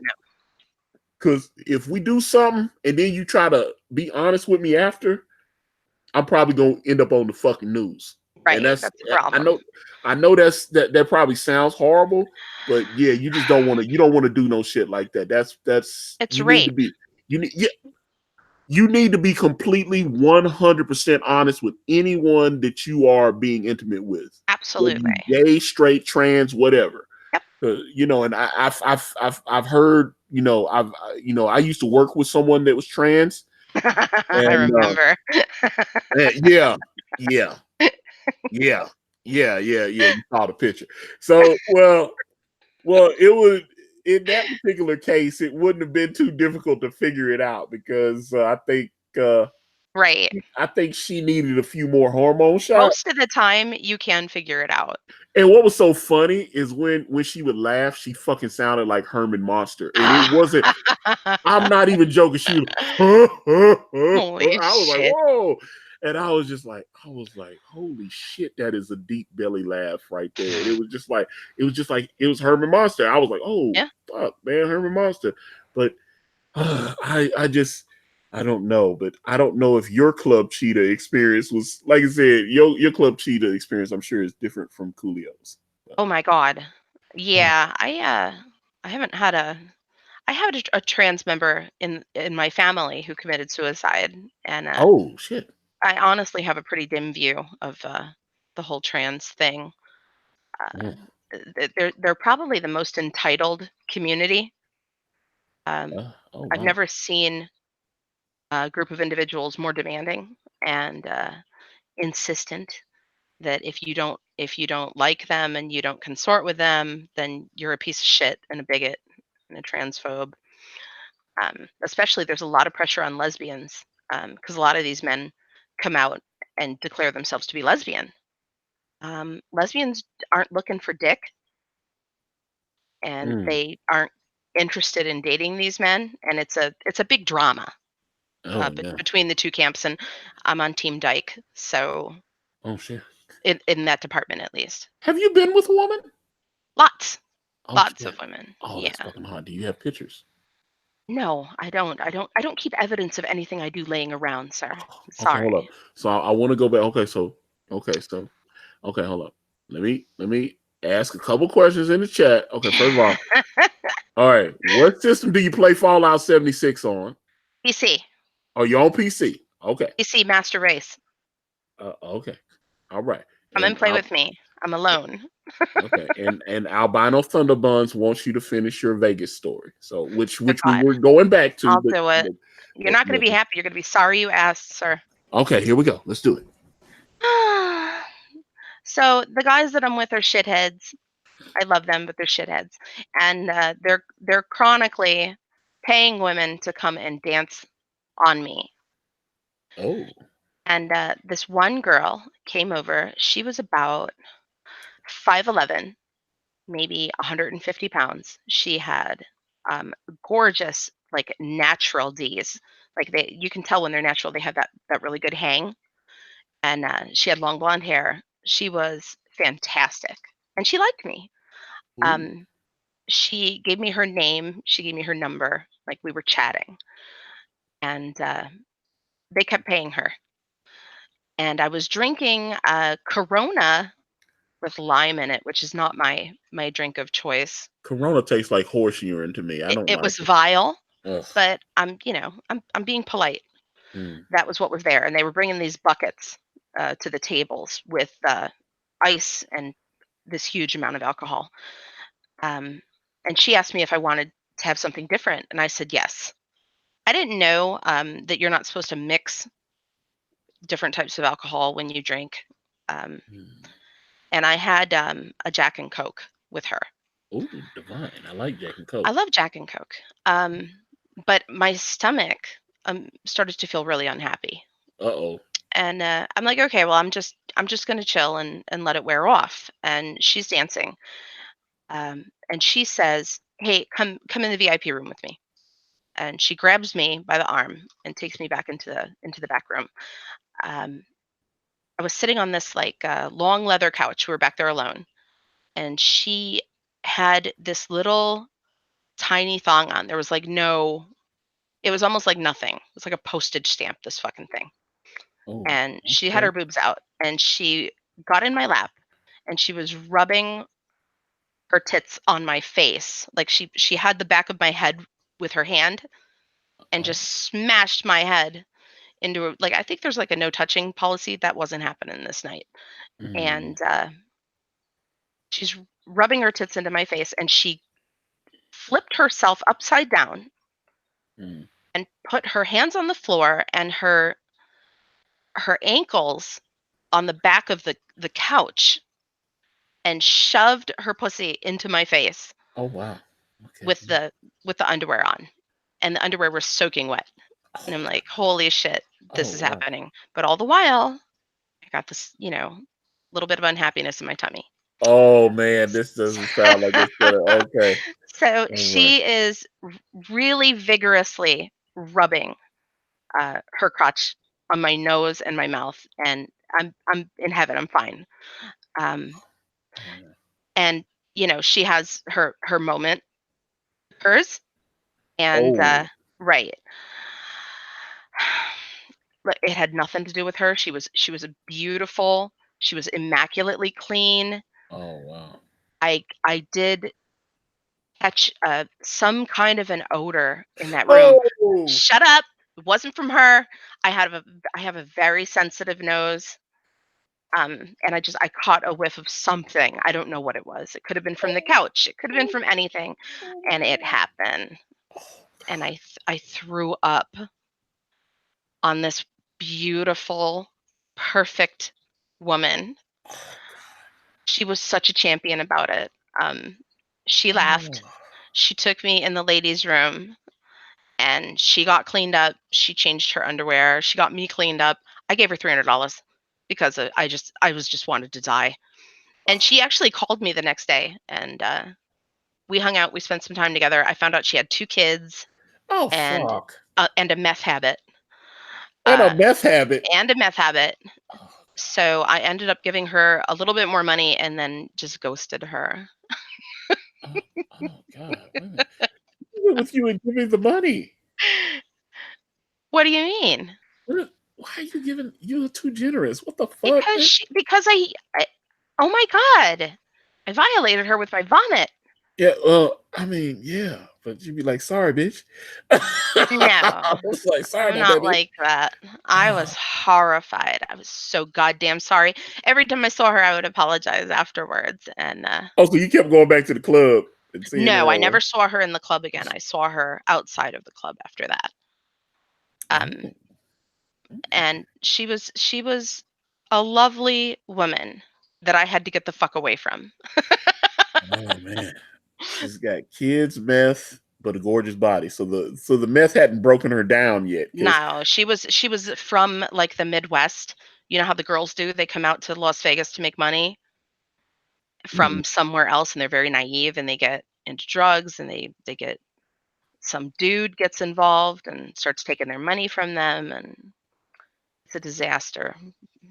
Because if we do something and then you try to be honest with me after, I'm probably gonna end up on the fucking news. Right, And that's the problem. I know that probably sounds horrible, but yeah, you just don't want to do no shit like that. That's it's you rape. need to be you need to be completely 100% honest with anyone that you are being intimate with. Absolutely. Gay, straight, trans, whatever. Yep. You know, and I've heard, you know, I used to work with someone that was trans. And, I remember. yeah. You saw the picture. So, well, it would, in that particular case, it wouldn't have been too difficult to figure it out because I think right. I think she needed a few more hormone shots. Most of the time, you can figure it out. And what was so funny is when she would laugh, she fucking sounded like Herman Monster, and it wasn't. I'm not even joking. She was, Holy I was like, shit. whoa. And I was like, holy shit, that is a deep belly laugh right there. And it was just like Herman Monster. I was like, oh, fuck, man, Herman Monster. But I don't know. But I don't know if your Club Cheetah experience was, like I said, your Club Cheetah experience, I'm sure, is different from Coolio's. Oh my God. Yeah, I haven't had I had a trans member in my family who committed suicide, and oh shit. I honestly have a pretty dim view of the whole trans thing. They're probably the most entitled community. Oh, wow. I've never seen a group of individuals more demanding and insistent that if you don't like them and you don't consort with them, then you're a piece of shit and a bigot and a transphobe. Especially, there's a lot of pressure on lesbians because a lot of these men come out and declare themselves to be lesbian. Lesbians aren't looking for dick, and they aren't interested in dating these men, and it's a big drama between the two camps. And I'm on Team Dyke, so oh shit. In that department, at least. Have you been with a woman? Lots shit. of women. Oh, yeah. That's fucking hot. Do you have pictures? No, I don't. I don't keep evidence of anything I do laying around, sir. Okay, hold Sorry. up. So I want to go back. Okay, hold up. Let me ask a couple questions in the chat. Okay, first of all right. What system do you play Fallout 76 on? PC. Oh, you're on PC. Okay. PC Master Race. Okay. All right. Come and And play with me. I'm alone. okay. And Albino Thunderbuns wants you to finish your Vegas story. So Good which we God. were going back to, I'll do it. You're not going to be happy. You're going to be sorry you asked, sir. okay, here we go. Let's do it. So the guys that I'm with are shitheads. I love them, but they're shitheads, and they're chronically paying women to come and dance on me. Oh. And this one girl came over. She was about 5'11", maybe 150 pounds. She had gorgeous, like natural D's. Like you can tell when they're natural. They have that really good hang. And she had long blonde hair. She was fantastic, and she liked me. Ooh. Um, she gave me her name. She gave me her number. Like we were chatting, and they kept paying her. And I was drinking Corona with lime in it, which is not my drink of choice. Corona tastes like horse urine to me. I don't It like was it. vile, Ugh. but I'm being polite. Mm. That was what was there, and they were bringing these buckets to the tables with ice and this huge amount of alcohol. Um, and she asked me if I wanted to have something different, and I said yes. I didn't know that you're not supposed to mix different types of alcohol when you drink. Um, Mm. and I had a Jack and Coke with her. Ooh, divine. I like Jack and I Coke. love Jack and Coke. But my stomach started to feel really unhappy. Uh-oh. And I'm like, okay, well, I'm just gonna chill and let it wear off. And she's dancing, and she says, "Hey, come in the VIP room with me." And she grabs me by the arm and takes me back into the back room. Um, I was sitting on this like long leather couch. We were back there alone, and she had this little tiny thong on. There was like no. It was almost like nothing. It was like a postage stamp. This fucking thing. Oh, And she had okay. her boobs out, and she got in my lap, and she was rubbing her tits on my face. Like she had the back of my head with her hand and Oh. just smashed my head into like I think there's like a no touching policy that wasn't happening this night. Mm. And she's rubbing her tits into my face, and she flipped herself upside down Mm. and put her hands on the floor and her ankles on the back of the couch and shoved her pussy into my face Oh, wow. Okay. with the underwear on, and the underwear was soaking wet. And Oh, I'm like, holy shit, oh, this is wow. happening. But all the while, I got this, little bit of unhappiness in my tummy. Oh, man, this doesn't sound like it's gonna. Okay. So All right. she is really vigorously rubbing her crotch on my nose and my mouth, and I'm in heaven. I'm fine. Um, Mm. and she has her moment, hers, and Oh. right. But it had nothing to do with her. She was a beautiful. She was immaculately clean. Oh, wow. I did catch some kind of an odor in that room. Oh. Shut up! It wasn't from her. I have a very sensitive nose. And I caught a whiff of something. I don't know what it was. It could have been from the couch. It could have been from anything, and it happened. Oh, And I threw up on this beautiful, perfect woman. She was such a champion about it. Um, she God. laughed. She took me in the ladies' room, and she got cleaned up. She changed her underwear. She got me cleaned up. I gave her $300 because I was just wanted to die. And she actually called me the next day, and we hung out. We spent some time together. I found out she had 2 kids Oh, and fuck. a meth habit. And a Uh, meth habit. and a meth habit. Oh, So I ended up giving her a little bit more money and then just ghosted her. oh, oh, God. Wait a minute. What's with you and giving the money? What do you mean? Why are you giving? You're too generous. What the fuck? Because I oh my god. I violated her with my vomit. Yeah. I mean, yeah. But you'd be like, sorry, bitch. No, I was like, sorry I'm about that, not bitch. like that. I was horrified. I was so goddamn sorry. Every time I saw her, I would apologize afterwards. And Oh, so you kept going back to the club and seeing no, her I on. never saw her in the club again. I saw her outside of the club after that. Um, Oh, okay. and she was a lovely woman that I had to get the fuck away from. Oh man. She's got kids, meth, but a gorgeous body. So the meth hadn't broken her down yet. Because No, she was from like the Midwest. You know how the girls do? They come out to Las Vegas to make money from somewhere else, and they're very naive, and they get into drugs, and they get some dude gets involved and starts taking their money from them, and it's a disaster.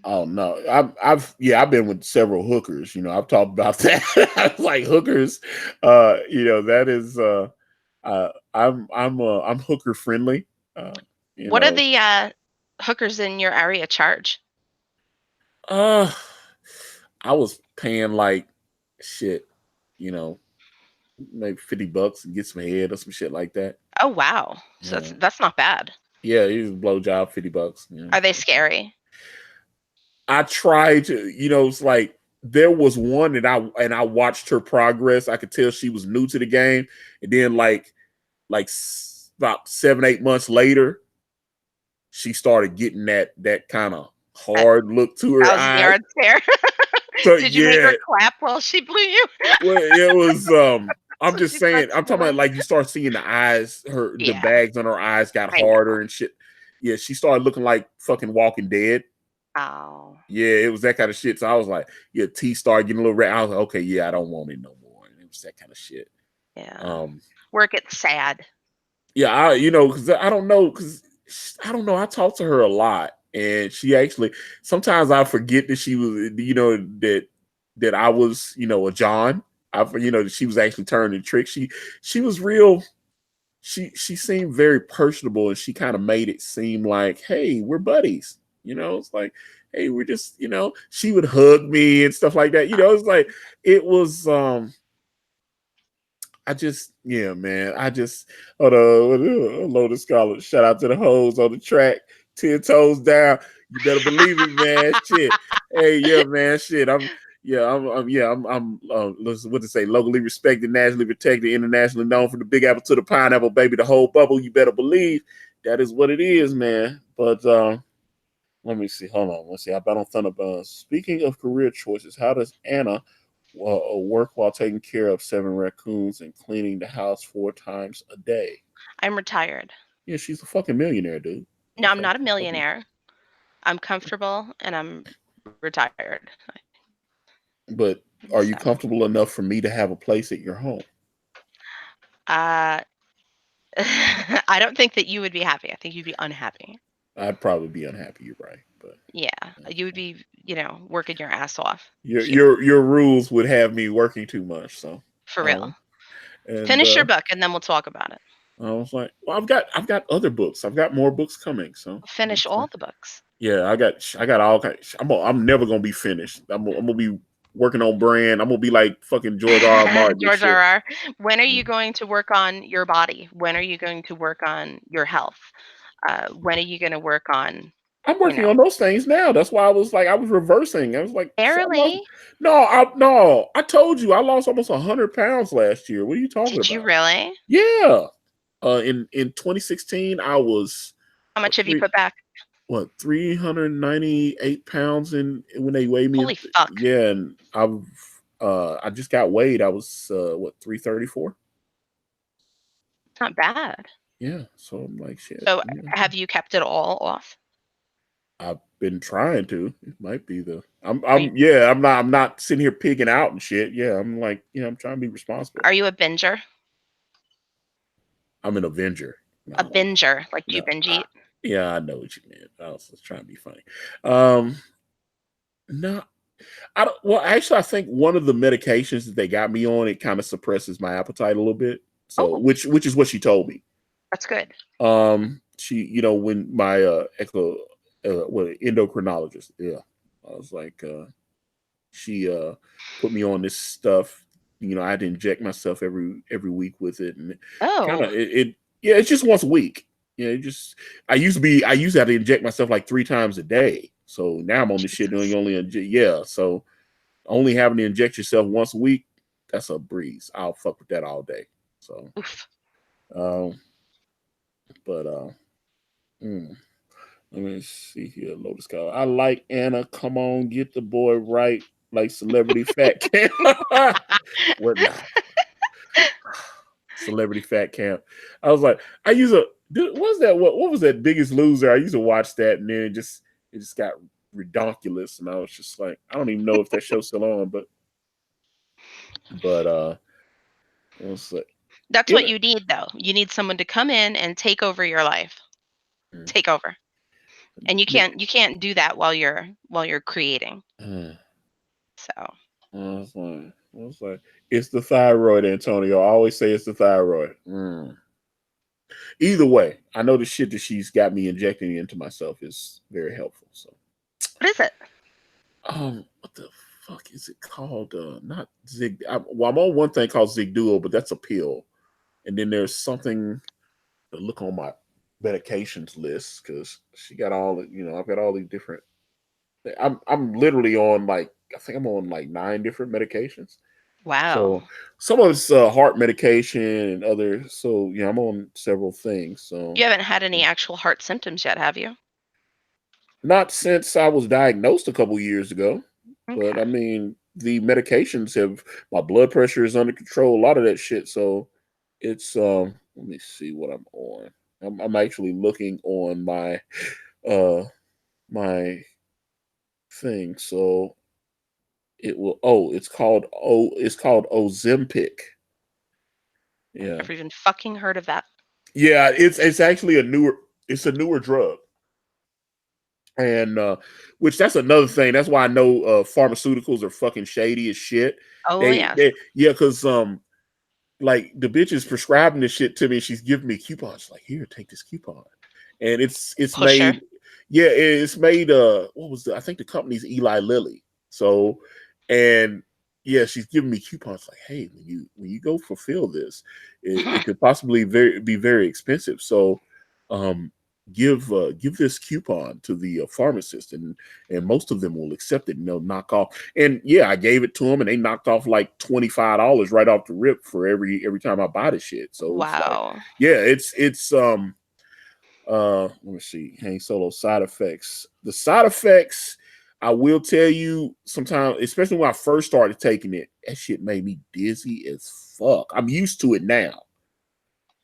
oh no, I've been with several hookers. I've talked about that. Like hookers, that is I'm hooker friendly. Uh, you What are know, the hookers in your area charge? uh, I was paying like shit, you know, maybe $50 and get some head or some shit like that. Oh wow, so that's Yeah, that's not bad. yeah, it was a blow job, $50. Are they scary? I tried to, it's like there was one that I watched her progress. I could tell she was new to the game, and then about 7 8 months later, she started getting that kind of That hard look to her thousand eyes. yard stare. So Did you make yeah, her clap while she blew you? well, it was. That's I'm what just she saying. starts I'm talking about doing. like you start seeing the eyes, the Yeah, bags on her eyes got I know. harder and shit. Yeah, she started looking like fucking Walking Dead. Oh, Yeah, it was that kind of shit. So I was like, yeah, T started getting a little red. I was like, okay, yeah, I don't want it no more. And it was that kind of shit. yeah. Um, Where it gets sad. yeah, because I don't know, I talked to her a lot, and she actually sometimes I forget that she was, that I was, a John. That she was actually turning the trick. She was real. She seemed very personable, and she kind of made it seem like, hey, we're buddies. It's like, hey, we're just, she would hug me and stuff like that. It's like it was. I just, yeah, man. I just, hold on, load of Scarlet. Shout out to the hoes on the track, 10 toes down. You better believe it, man. Shit. Hey, yeah, man. Shit. Listen, what to say? Locally respected, nationally protected, internationally known from the Big Apple to the pineapple, baby, the whole bubble. You better believe that is what it is, man. But let me see. Hold on. Let's see. I bet on Thunderbuzz. Speaking of career choices, how does Anna work while taking care of 7 raccoons and cleaning the house 4 times a day? I'm retired. Yeah, she's a fucking millionaire, dude. No, I'm not a millionaire. I'm comfortable and I'm retired. But are you So, comfortable enough for me to have a place at your home? uh, I don't think that you would be happy. I think you'd be unhappy. I'd probably be unhappy. You're right, but Yeah, you would be, working your ass off your here your your rules would have me working too much. So, for um, real. and Finish your book and then we'll talk about it. I was like, well, I've got other books. I've got more books coming. So Finish all the books. yeah, I got all kinds. I'm never gonna be finished. I'm gonna be working on brand. I'm gonna be like fucking George R. R. Martin and George shit. R.R. When are Yeah. you going to work on your body? When are you going to work on your health? When are you going to work on, I'm you working know, on those things now. That's why I was reversing. I was like, shit, I lost. early? No, I told you I lost almost 100 pounds last year. What are you talking Did you about? really? Yeah. In 2016, I was How what much have you three put back? what 398 pounds in when they weighed me. Holy fuck. Yeah, and I just got weighed. I was 334. It's not bad. Yeah, so I'm like shit. So Yeah. have you kept it all off? I've been trying to. It might be the. Are you I'm not sitting here pigging out and shit. Yeah, I'm like, I'm trying to be responsible. are you a binger? I'm an Avenger. A No, binger? Like do you no. binge eat? Yeah, I know what you meant. I was just trying to be funny. Um, no, I don't. Well, actually, I think one of the medications that they got me on, it kind of suppresses my appetite a little bit. So, Oh, which is what she told me. that's good. She, when my echo, endocrinologist, yeah, I was like, she put me on this stuff. I had to inject myself every week with it, and kind Oh, of yeah, it's just once a week. Yeah, I used to have to inject myself like 3 times a day. So now I'm on the shit doing Jesus. only yeah. So only having to inject yourself once a week, that's a breeze. I'll fuck with that all day. So, Oof. um, but mm, let me see here. Lotus Cow. I like Anna. Come on, get the boy right, like celebrity fat camp. What now? Celebrity fat camp. I was like, what's that? What was that Biggest Loser? I used to watch that, and then it just got redonkulous, and I was just like, I don't even know if that show's still on, but it was like, That's what it, you need, though. You need someone to come in and take over your life. Take over. And you can't do that while you're creating. uh, So I was like, it's the thyroid, Antonio. I always say it's the thyroid. Either way, I know the shit that she's got me injecting into myself is very helpful. So, what is it? what the fuck is it called? Not Zig. Well, I'm on one thing called Zigduo, but that's a pill. And then there's something to look on my medications list because she got all the, I've got all these different. I'm literally on like, I think I'm on like 9 different medications. Wow. So some of it's heart medication and other. So yeah, I'm on several things. So You haven't had any actual heart symptoms yet, have you? not since I was diagnosed a couple years ago, but I Okay. mean the medications have, my blood pressure is under control. A lot of that shit. So it's let me see what I'm on. I'm actually looking on uh my thing. So it will. It's called Ozempic. I've Yeah. never even fucking heard of that. Yeah, it's actually a newer drug. And which that's another thing. That's why I know pharmaceuticals are fucking shady as shit. Oh, They yes. they yeah, because like the bitch is prescribing this shit to me. She's giving me coupons. Like, here, take this coupon. And it's Pusher. made, yeah, it's made what was I think the company's Eli Lilly. So, and yeah, she's giving me coupons like, hey, when you go fulfill this, it could possibly be very expensive. So um give this coupon to the pharmacist, and most of them will accept it, and they'll knock off. And yeah, I gave it to them, and they knocked off like $25 right off the rip for every time I buy the shit. So it's like, Wow. yeah, it's let me see. Hang Solo side effects. The side effects, I will tell you, sometimes, especially when I first started taking it, that shit made me dizzy as fuck. I'm used to it now,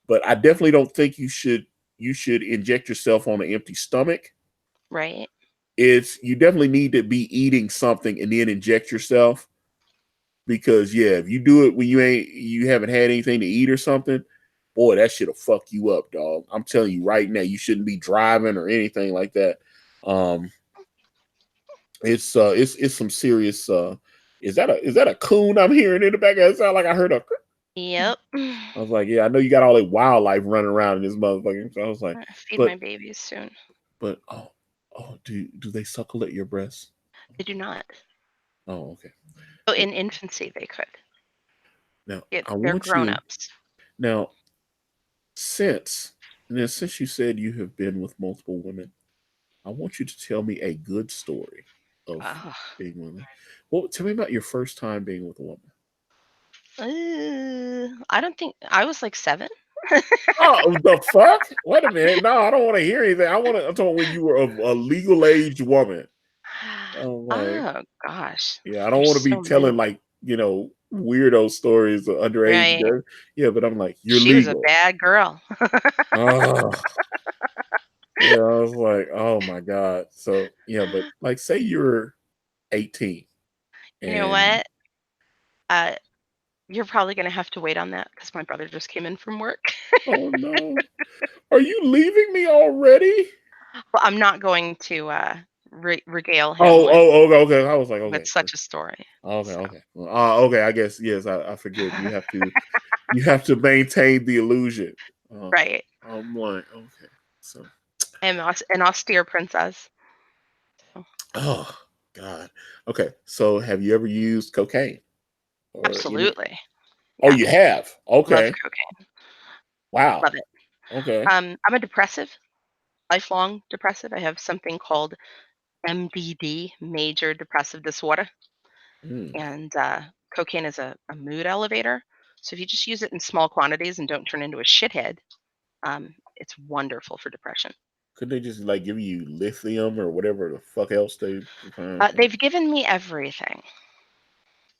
but I definitely don't think you should inject yourself on an empty stomach. Right. It's You definitely need to be eating something and then inject yourself, because yeah, if you do it when you haven't had anything to eat or something, boy, that shit'll fuck you up, dog. I'm telling you right now, you shouldn't be driving or anything like that. Um, it's some serious. Is that a coon I'm hearing in the back? It sound like I heard a. Yep. I was like, yeah, I know you got all that wildlife running around in this motherfucker. So I was like, Feed my but babies soon. do they suckle at your breasts? They do not. Oh, okay. Oh, in infancy they could. Now I They're want grown you ups. now since since you said you have been with multiple women, I want you to tell me a good story of Oh. being with them. Well, tell me about your first time being with a woman. I don't think I was like 7. Oh, the fuck? Wait a minute. No, I don't want to hear anything. I'm talking when you were a legal age woman. I'm like, Oh gosh. yeah, I don't There's want to be so telling many. like, weirdo stories of underage Right. girls. Yeah, but I'm like, you're She was a legal. bad girl. Oh, yeah. I was like, oh my God. So, yeah, but like, say you're 18 You know and, what? Uh, you're probably gonna have to wait on that because my brother just came in from work. oh no, are you leaving me already? Well, I'm not going to regale him Oh, with oh, okay, okay. I was like, okay, such a story. okay, So okay. Well, okay, I guess yes. I forget. You have to maintain the illusion. Uh, right. I'm like, okay, so, I'm an austere princess. So, oh God, okay. So, have you ever used cocaine or any? absolutely. Oh, Yeah, you have? love Okay. cocaine. Wow. Love it. Okay. I'm a depressive, lifelong depressive. I have something called MDD, major depressive disorder, Mm. and cocaine is a mood elevator. So if you just use it in small quantities and don't turn into a shithead, it's wonderful for depression. Could they just like give you lithium or whatever the fuck else they find? They've given me everything.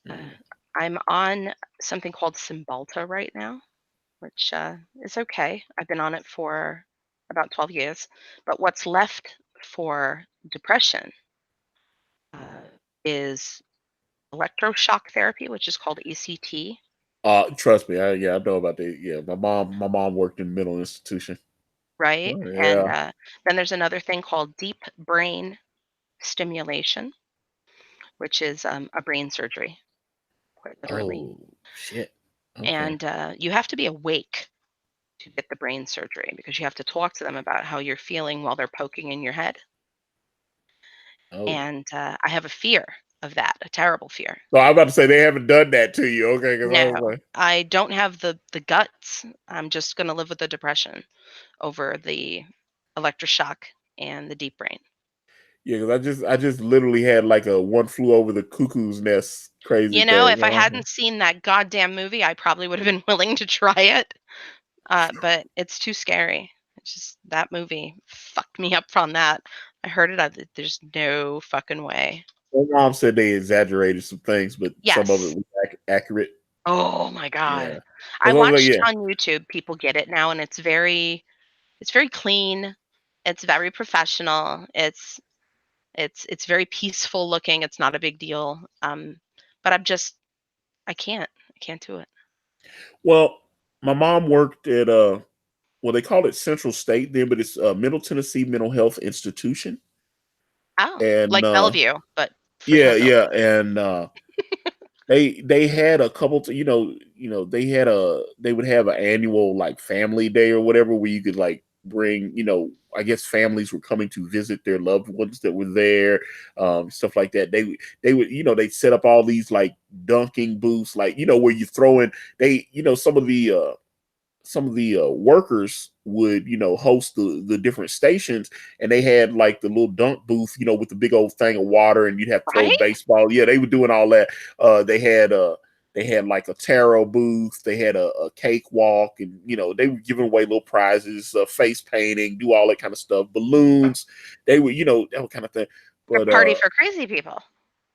Uh, Mm. I'm on something called Cymbalta right now, which is okay. I've been on it for about 12 years. But what's left for depression uh, is electroshock therapy, which is called ECT, Trust me, yeah, I know about that. Yeah, my mom worked in a mental institution. right? Oh, And yeah. then there's another thing called deep brain stimulation, which is a brain surgery, quite literally. Oh shit. Okay. And you have to be awake to get the brain surgery because you have to talk to them about how you're feeling while they're poking in your head. Oh. And I have a fear of that, a terrible fear. So I'm about to say they haven't done that to you, okay? Because I No, was like, I don't have the guts. I'm just going to live with the depression over the electroshock and the deep brain. yeah, because I just literally had like a one flew over the cuckoo's nest crazy You know, thing. if I hadn't seen that goddamn movie, I probably would have been willing to try it. But it's too scary. It's just that movie fucked me up on that. I heard it. There's no fucking way. My mom said they exaggerated some things, but some of it Yes. was accurate. Oh my god. Yeah, I because I was like, watched yeah. on YouTube, people get it now, and it's very clean. It's very professional. It's very peaceful looking. It's not a big deal. But I can't do it. Well, my mom worked at well, they call it Central State then, but it's Middle Tennessee Mental Health Institution, Oh, and like Bellevue, but for yeah, hillbillies. yeah, and they had a couple they would have an annual like family day or whatever where you could like bring, I guess families were coming to visit their loved ones that were there, stuff like that. They would they'd set up all these like dunking booths, like where you throw in, they some of the workers would host the different stations, and they had like the little dunk booth, with the big old thing of water, and you'd have to throw Right? baseball. Yeah, they were doing all that. They had like a tarot booth, they had a cakewalk, and they were giving away little prizes, face painting, do all that kind of stuff, balloons. They were that kind of thing. A But party for crazy people.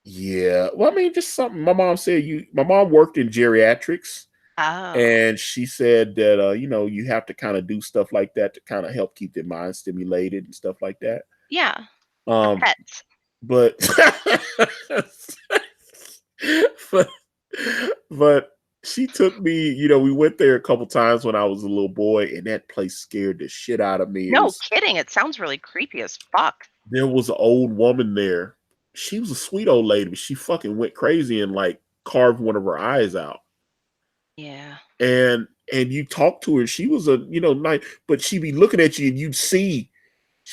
yeah, well, I mean, just something. My mom worked in geriatrics, Oh, and she said that you have to kind of do stuff like that to kind of help keep their mind stimulated and stuff like that. yeah, for Um, pets. but but but she took me. We went there a couple times when I was a little boy, and that place scared the shit out of me. It No was kidding, it sounds really creepy as fuck. There was an old woman there. She was a sweet old lady, but she fucking went crazy and like carved one of her eyes out. Yeah. And you talk to her, she was a nice, but she'd be looking at you and you'd see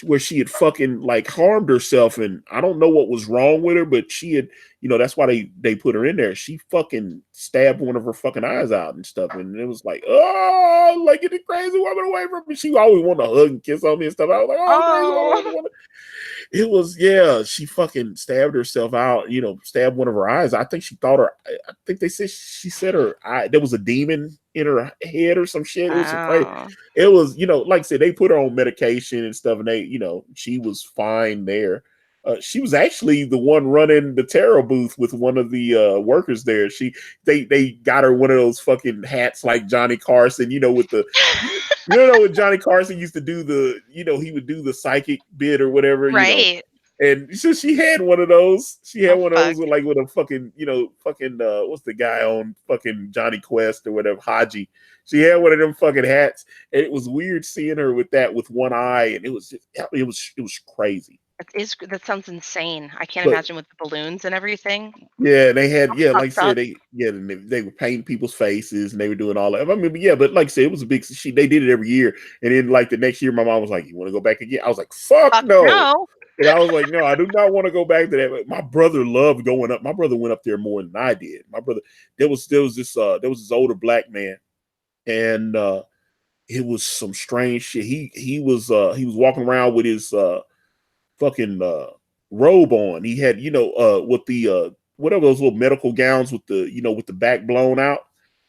where she had fucking like harmed herself, and I don't know what was wrong with her, but she had, that's why they put her in there. She fucking stabbed one of her fucking eyes out and stuff, and it was like, oh, like get the crazy woman away from me. She always wanted to hug and kiss on me and stuff. I was like, oh, crazy Oh, woman. It was, yeah, she fucking stabbed herself out, stabbed one of her eyes. I think she thought I think they said she said her eye, there was a demon in her head or some shit. It was some crazy. oh. It was, like I said, they put her on medication and stuff, and they, she was fine there. She was actually the one running the tarot booth with one of the workers there. They got her one of those fucking hats like Johnny Carson, with the when Johnny Carson used to do he would do the psychic bit or whatever, Right. and so she had one of those. She had Oh, one of fuck. those with a fucking, what's the guy on fucking Johnny Quest or whatever, Haji. She had one of them fucking hats, and it was weird seeing her with that with one eye, and it was crazy. That sounds insane. I can't But imagine with the balloons and everything. yeah, they had, All yeah, like I fucked up. said, they were painting people's faces and they were doing all that. I mean, yeah, but like I said, it was a big. They did it every year, and then like the next year, my mom was like, "You want to go back again?" I was like, "Fuck Fuck no." no. And I was like, no, I do not want to go back to that. But my brother loved going up. My brother went up there more than I did. My brother, there was this older black man, and it was some strange shit. He was walking around with his fucking robe on. He had, with the whatever those little medical gowns with the, with the back blown out.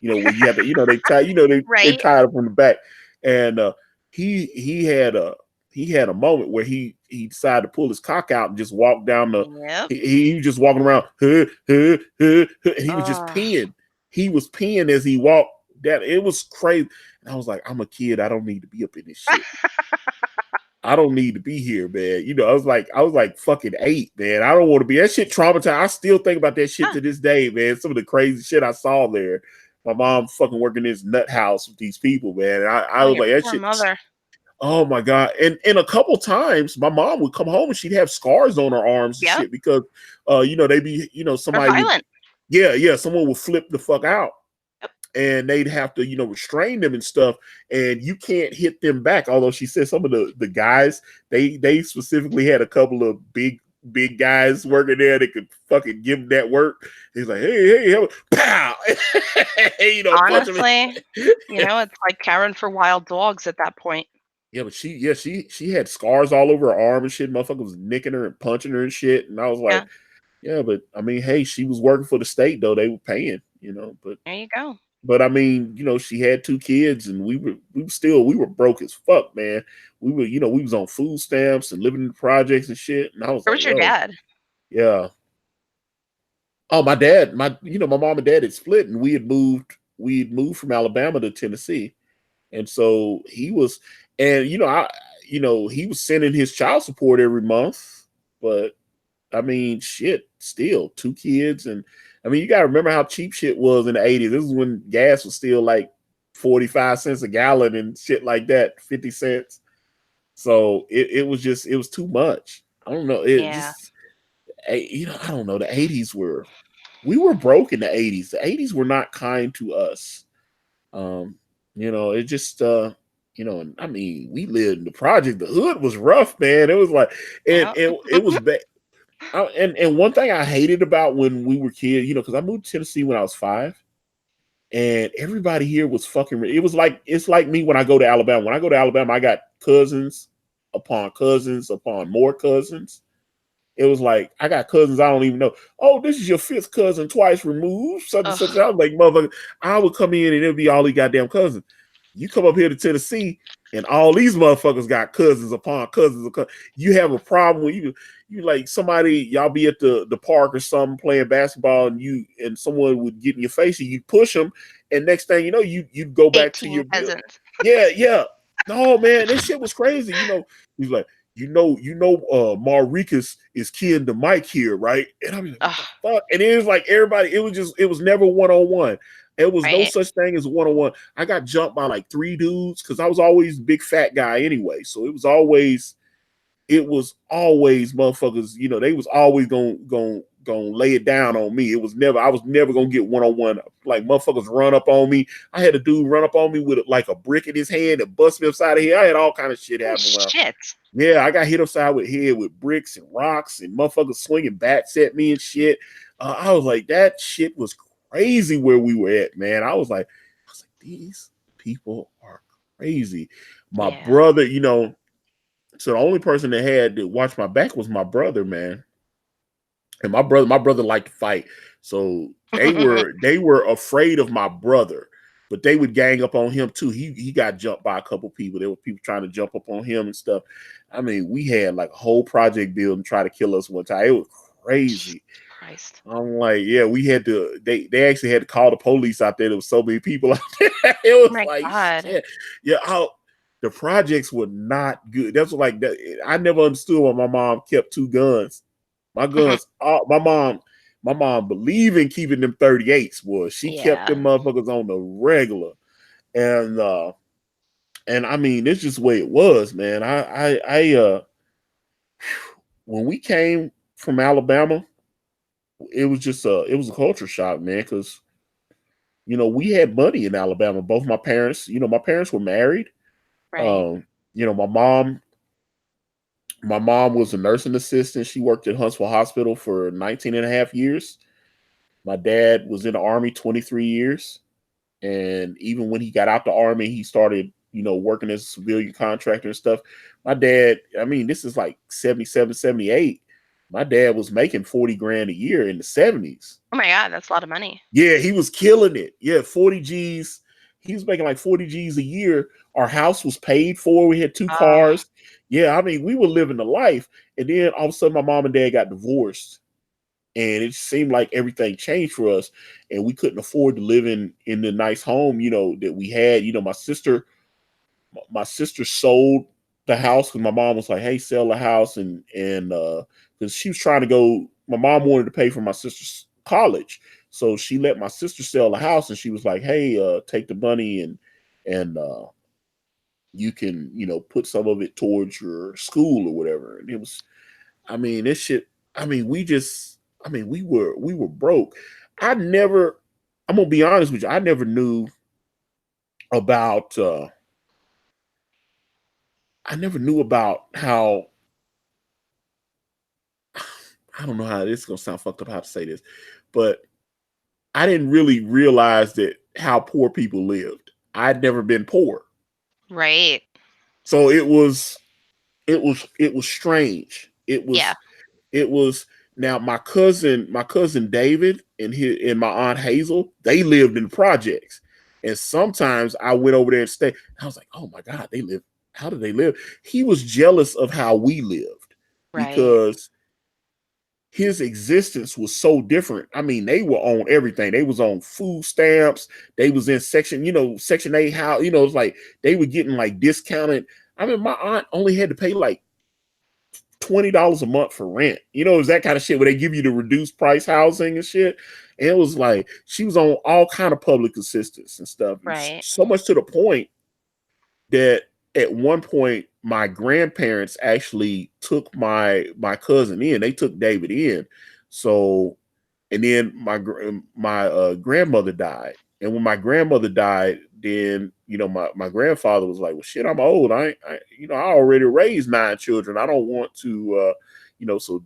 Where you have to, they tie, they Right? tie it from the back. And he he had a he had a moment where he decided to pull his cock out and just walk down the. Yep. He was just walking around, and he was just Oh. peeing. He was peeing as he walked down. It was crazy. And I was like, I'm a kid. I don't need to be up in this shit. I don't need to be here, man. I was like fucking 8, man. I don't want to be. That shit traumatized. I still think about that shit Huh. to this day, man. Some of the crazy shit I saw there. My mom fucking working this nut house with these people, man. And I Oh, was your like, that poor shit. mother. Oh my god. And a couple times my mom would come home and she'd have scars on her arms and Yep. shit because they be, They're somebody would, violent. yeah, someone would flip the fuck out Yep. and they'd have to, restrain them and stuff, and you can't hit them back. Although she said some of the guys, they specifically had a couple of big guys working there that could fucking give them that work. He's like, hey, pow, punch him. Honestly, it's like caring for wild dogs at that point. Yeah, but she had scars all over her arm and shit. Motherfucker was nicking her and punching her and shit. And I was like, Yeah. yeah, but I mean, hey, she was working for the state though. They were paying, but There you go. I mean, she had 2 kids, and we were broke as fuck, man. We were, we was on food stamps and living in the projects and shit. And I was Where like, was your yo, dad? yeah. Oh, my dad, my mom and dad had split, and we had moved from Alabama to Tennessee. And so he was, and he was sending his child support every month, but I mean, shit, still 2 kids. And I mean, you got to remember how cheap shit was in the 80s. This is when gas was still like 45 cents a gallon and shit like that, 50 cents. So it was too much. I don't know. It Yeah. just, I don't know. We were broke in the 80s. The 80s were not kind to us. Um, it just, I mean, we lived in the project. The hood was rough, man. It was like, and, Yeah. and it was bad. And one thing I hated about when we were kids, because I moved to Tennessee when I was 5, and everybody here was fucking. It's like me when I go to Alabama. When I go to Alabama, I got cousins upon more cousins. It was like I got cousins I don't even know. Oh, this is your 5th cousin twice removed. Such and such. Ugh. I was like, motherfucker. I would come in and it'd be all these goddamn cousins. You come up here to Tennessee, and all these motherfuckers got cousins upon cousins. You have a problem when you like somebody, y'all be at the park or something playing basketball, and someone would get in your face and you push them, and next thing you know, you go back to 18 your bill. peasants. Yeah, yeah. No, man, this shit was crazy. He's like, Maricus is kin to Mike here, right? And I'm like, what the Ugh. fuck? And it was like everybody, it was never one-on-one. There was no Right. such thing as one-on-one. I got jumped by like 3 dudes because I was always a big fat guy anyway. So it was always motherfuckers, they was always gonna lay it down on me. I was never gonna get one-on-one. Like motherfuckers run up on me. I had a dude run up on me with like a brick in his hand and bust me upside the head. I had all kind of shit Oh, happen when shit. yeah, I got hit upside with head with bricks and rocks and motherfuckers swinging bats at me and shit. I was like, that shit was crazy where we were at, man. I was like, these people are crazy. My Yeah. brother, so the only person that had to watch my back was my brother, man. And my brother liked to fight. So they were afraid of my brother, but they would gang up on him too. He got jumped by a couple people. There were people trying to jump up on him and stuff. I mean, we had like a whole project building try to kill us one time. It was crazy. Christ. I'm like, yeah, we had to. They actually had to call the police out there. There was so many people out there. It Oh was my like God. shit. Yeah, the projects were not good. That's what, like that. I never understood why my mom kept 2 guns. My guns, my mom believed in keeping them 38s, boy. She kept Yeah. them motherfuckers on the regular. And I mean, it's just the way it was, man. When we came from Alabama, it was a culture shock, man, because we had money in Alabama. Both my parents were married. Right. Um, my mom My mom was a nursing assistant. She worked at Huntsville Hospital for 19 and a half years. My dad was in the Army 23 years. And even when he got out the Army, he started, working as a civilian contractor and stuff. My dad, I mean, this is like 77, 78. My dad was making 40 grand a year in the 70s. Oh my God, that's a lot of money. Yeah, he was killing it. Yeah, 40 G's. He was making like 40 G's a year. Our house was paid for. We had two Oh, cars. Yeah, I mean, we were living the life. And then all of a sudden, my mom and dad got divorced. And it seemed like everything changed for us. And we couldn't afford to live in the nice home, that we had. My sister sold the house because my mom was like, "Hey, sell the house," and because she was trying to go, my mom wanted to pay for my sister's college, so she let my sister sell the house, and she was like, "Hey, take the money and you can put some of it towards your school or whatever." And it was, I mean, this shit. I mean, we were broke. I never. I'm gonna be honest with you. I never knew about. I never knew about how, I don't know how this is gonna sound fucked up how to say this, but I didn't really realize that how poor people lived. I'd never been poor. right. So it was strange. It Yeah. was it was now my cousin David and my aunt Hazel, they lived in the projects. And sometimes I went over there and stayed. I was like, oh my God, they live. How do they live? He was jealous of how we lived Right. because his existence was so different. I mean, they were on everything. They was on food stamps. They was in Section 8 house. It's like they were getting like discounted. I mean, my aunt only had to pay like $20 a month for rent. It's that kind of shit where they give you the reduced price housing and shit. And it was like she was on all kind of public assistance and stuff. And Right. so much to the point that at one point my grandparents actually took my cousin in. They took David in. So, and then my grandmother died. And when my grandmother died, then my grandfather was like, "Well, shit, I'm old. I already raised 9 children. I don't want to, So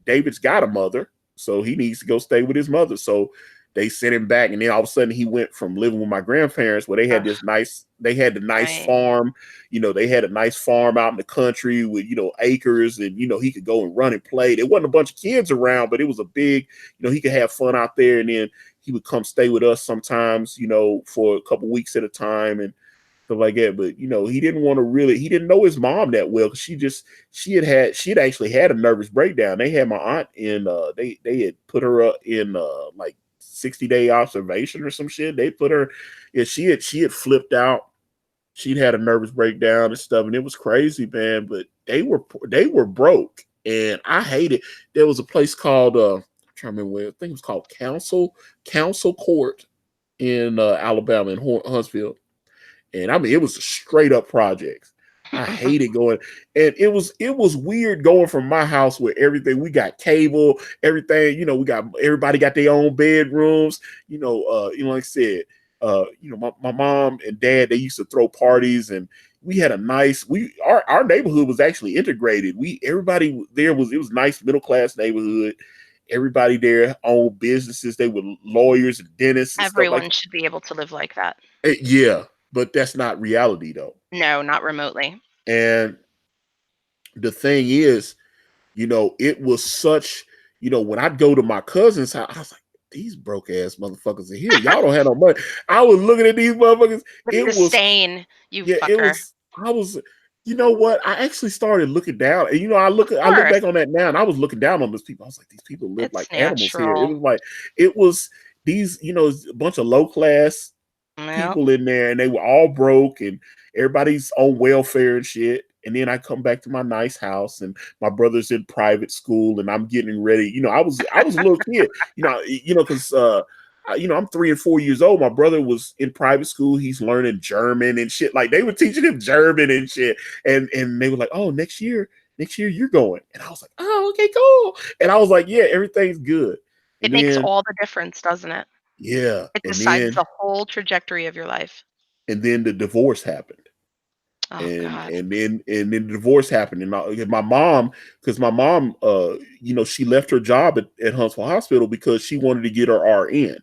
David's got a mother, so he needs to go stay with his mother." So they sent him back, and then all of a sudden he went from living with my grandparents, where Ugh, they had the nice right. farm. They had a nice farm out in the country with acres, and he could go and run and play. There wasn't a bunch of kids around, but it was a big, he could have fun out there. And then he would come stay with us sometimes, for a couple weeks at a time and stuff like that. But he didn't want to really. He didn't know his mom that well because she had actually had a nervous breakdown. They had my aunt in. They had put her in like 60-day observation or some shit. They put her. Yeah, she had flipped out. She'd had a nervous breakdown and stuff, and it was crazy, man. But they were broke, and I hated. There was a place called I'm trying to remember where. I think it was called Council Court in Alabama in Huntsville, and I mean it was a straight up projects. I hated going, and it was weird going from my house where everything we got cable, everything we got everybody got their own bedrooms. Like I said, my mom and dad, they used to throw parties, and we had a nice our neighborhood was actually integrated. Everybody there it was nice middle class neighborhood. Everybody there owned businesses. They were lawyers and dentists and stuff like Everyone should be able to live like that. that. Yeah, but that's not reality though. No, not remotely. And the thing is, it was such, when I'd go to my cousin's house, I was like, these broke ass motherfuckers are here. Y'all don't have no money. I was looking at these motherfuckers. With It was, disdain, you yeah, it fucker. was, I was, you know what? I actually started looking down, and Of I look course. back on that now, and I was looking down on these people. I was like, these people live It's like animals here. natural. It was these, a bunch of low class Yep. people in there, and they were all broke, and everybody's on welfare and shit. And then I come back to my nice house, and my brother's in private school, and I'm getting ready. I was a little kid, because I'm 3 and 4 years old. My brother was in private school. He's learning German and shit. Like they were teaching him German and shit. And they were like, "Oh, next year you're going." And I was like, "Oh, okay, cool." And I was like, "Yeah, everything's good." It And makes then all the difference, doesn't it? yeah, It and decides then the whole trajectory of your life. and then the divorce happened. Oh and God. then the divorce happened. And my mom, because my mom, she left her job at Huntsville Hospital because she wanted to get her RN. And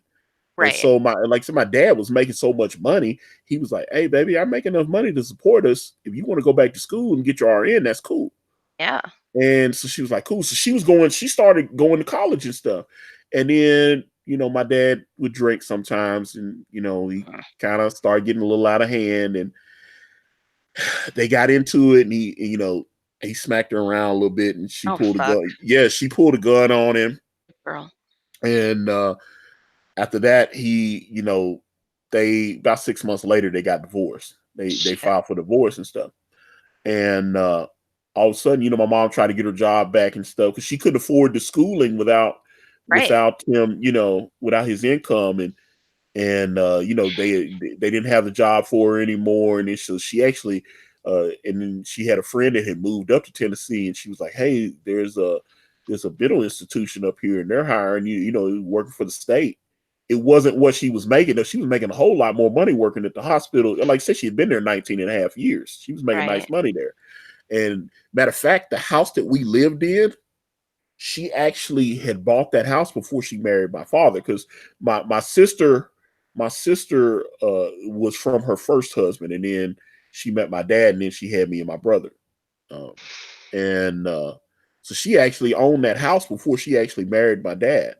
Right. so my dad was making so much money. He was like, "Hey, baby, I make enough money to support us. If you want to go back to school and get your RN, that's cool." Yeah. And so she was like, "Cool." So she started going to college and stuff. And then, my dad would drink sometimes, and he Mm. kind of started getting a little out of hand, and they got into it, and he smacked her around a little bit, and she Oh pulled a fuck, gun. Yeah, she pulled a gun on him. girl. And after that, they about 6 months later they got divorced. They Shit. filed for divorce and stuff. And all of a sudden, my mom tried to get her job back and stuff because she couldn't afford the schooling without Right. without him, without his income. And they didn't have the job for her anymore. And then so she actually and then she had a friend that had moved up to Tennessee, and she was like, "Hey, there's a mental institution up here, and they're hiring working for the state." It wasn't what she was making, though. She was making a whole lot more money working at the hospital. Like I said, she had been there 19 and a half years. She was making nice Right. money there. And matter of fact, the house that we lived in, she actually had bought that house before she married my father, because my sister was from her first husband, and then she met my dad, and then she had me and my brother. Um, and so she actually owned that house before she actually married my dad.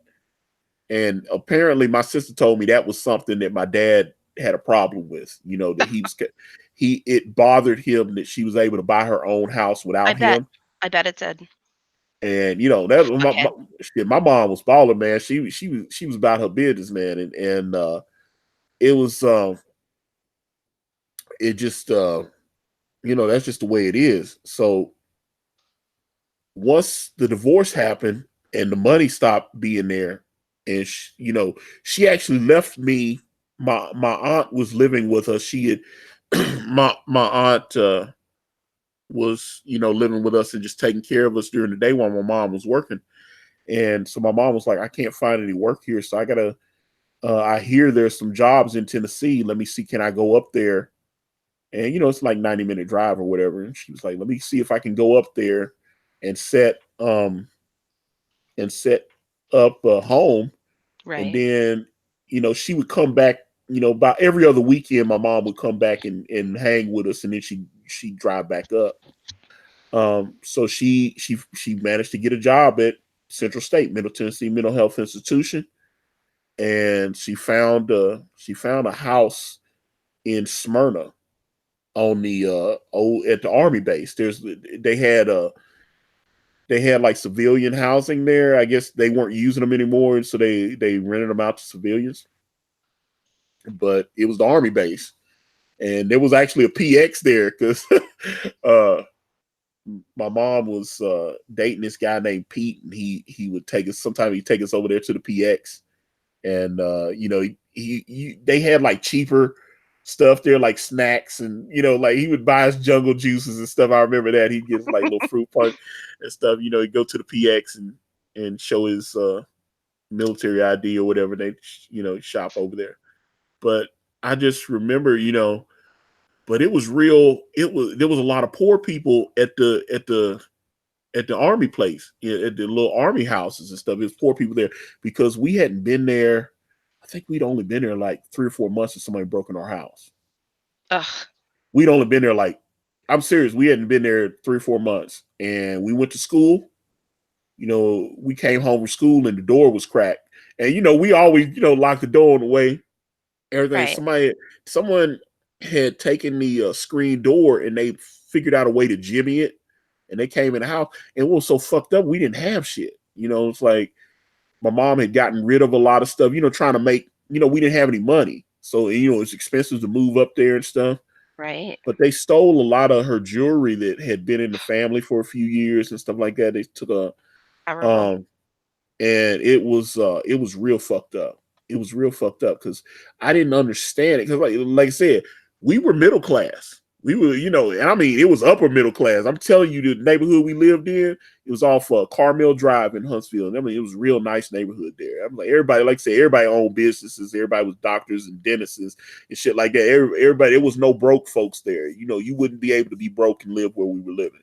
And apparently, my sister told me that was something that my dad had a problem with. That it bothered him that she was able to buy her own house I without bet. him. I bet it did. And that Fuck him. shit, my mom was baller, man. She was about her business, man. And it was it just that's just the way it is. So once the divorce happened and the money stopped being there, and she actually left me. My aunt was living with us. She had my aunt was living with us and just taking care of us during the day while my mom was working. And so my mom was like, "I can't find any work here, so I gotta. I hear there's some jobs in Tennessee. Let me see, can I go up there?" And it's like 90-minute drive or whatever. And she was like, "Let me see if I can go up there and set up a home." And Right. then she would come back. About every other weekend, my mom would come back and hang with us, and then she'd drive back up. So she managed to get a job at Central State, Middle Tennessee Mental Health Institution, and she found a house in Smyrna on the at the army base. They had like civilian housing there. I guess they weren't using them anymore, and so they rented them out to civilians. But it was the army base, and there was actually a PX there because uh, my mom was dating this guy named Pete, and he would take us. Sometimes he'd take us over there to the PX, and they had like cheaper stuff there, like snacks, and like he would buy us jungle juices and stuff. I remember that he'd get us like little fruit punch and stuff. He'd go to the PX and show his military ID or whatever. They shop over there. But I just remember, but it was real. There was a lot of poor people at the army place, at the little army houses and stuff. It was poor people there because we hadn't been there. I think we'd only been there like 3 or 4 months, and somebody broke in our house. Ugh. We'd only been there like, I'm serious, we hadn't been there 3 or 4 months, and we went to school. We came home from school and the door was cracked, and we always lock the door on the way. Everything. Right. Someone had taken the screen door, and they figured out a way to jimmy it, and they came in the house, and we were so fucked up we didn't have shit. It's like my mom had gotten rid of a lot of stuff, trying to make, we didn't have any money, so it's expensive to move up there and stuff. Right. But they stole a lot of her jewelry that had been in the family for a few years and stuff like that. They took Terrible. um and it was real fucked up. It was real fucked up because I didn't understand it, because like I said, we were middle class. We were, and I mean, it was upper middle class. I'm telling you, the neighborhood we lived in, it was off Carmel Drive in Huntsville. And I mean, it was a real nice neighborhood there. I'm like, everybody, like I said, everybody owned businesses. Everybody was doctors and dentists and shit like that. Everybody, there was no broke folks there. You wouldn't be able to be broke and live where we were living.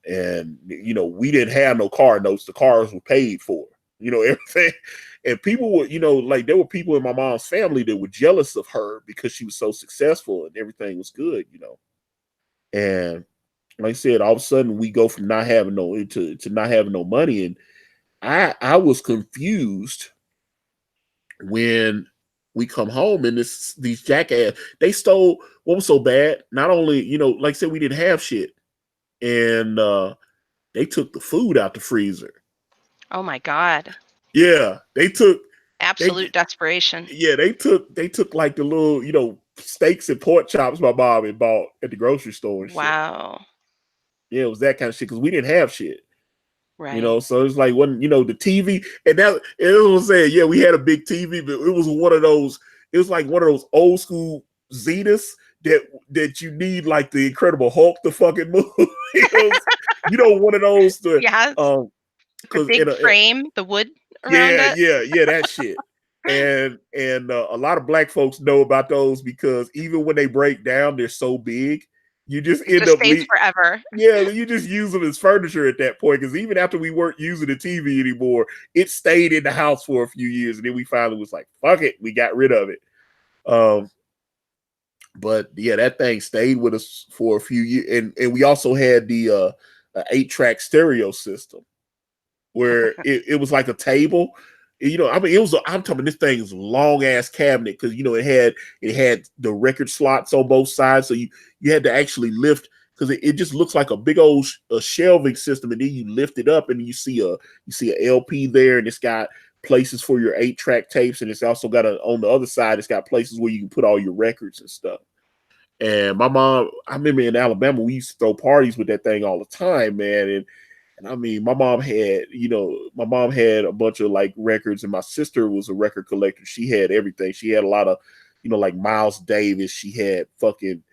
And we didn't have no car notes. The cars were paid for. Everything. And people were, like there were people in my mom's family that were jealous of her because she was so successful and everything was good. And like I said, all of a sudden we go from not having to not having no money. And I was confused when we come home and these jackass, they stole what was so bad. Not only, like I said, we didn't have shit. And they took the food out the freezer. Oh my God. Yeah, they took absolute desperation. Yeah, they took like the little, steaks and pork chops my mom had bought at the grocery store and shit. Wow. Yeah, it was that kind of shit because we didn't have shit. Right. So it's like when the TV and that it was saying, yeah, we had a big TV, but it was one of those. It was like one of those old school Zetas that you need like the Incredible Hulk to fucking move. One of those to Yes. The big frame, the wood around it. Yeah, that shit. And a lot of black folks know about those because even when they break down, they're so big. You just end up stays forever. Yeah, you just use them as furniture at that point. Because even after we weren't using the TV anymore, it stayed in the house for a few years, and then we finally was like, "Fuck it," we got rid of it. But yeah, that thing stayed with us for a few years, and we also had the 8-track stereo system where it was like a table. I mean, I'm talking this thing is a long ass cabinet because it had the record slots on both sides, so you had to actually lift because it just looks like a big old shelving system, and then you lift it up and you see a LP there, and it's got places for your 8-track tapes, and it's also got on the other side, it's got places where you can put all your records and stuff. And my mom, I remember in Alabama, we used to throw parties with that thing all the time, man, and I mean, my mom had a bunch of like records, and my sister was a record collector. She had everything. She had a lot of, like Miles Davis. She had fucking,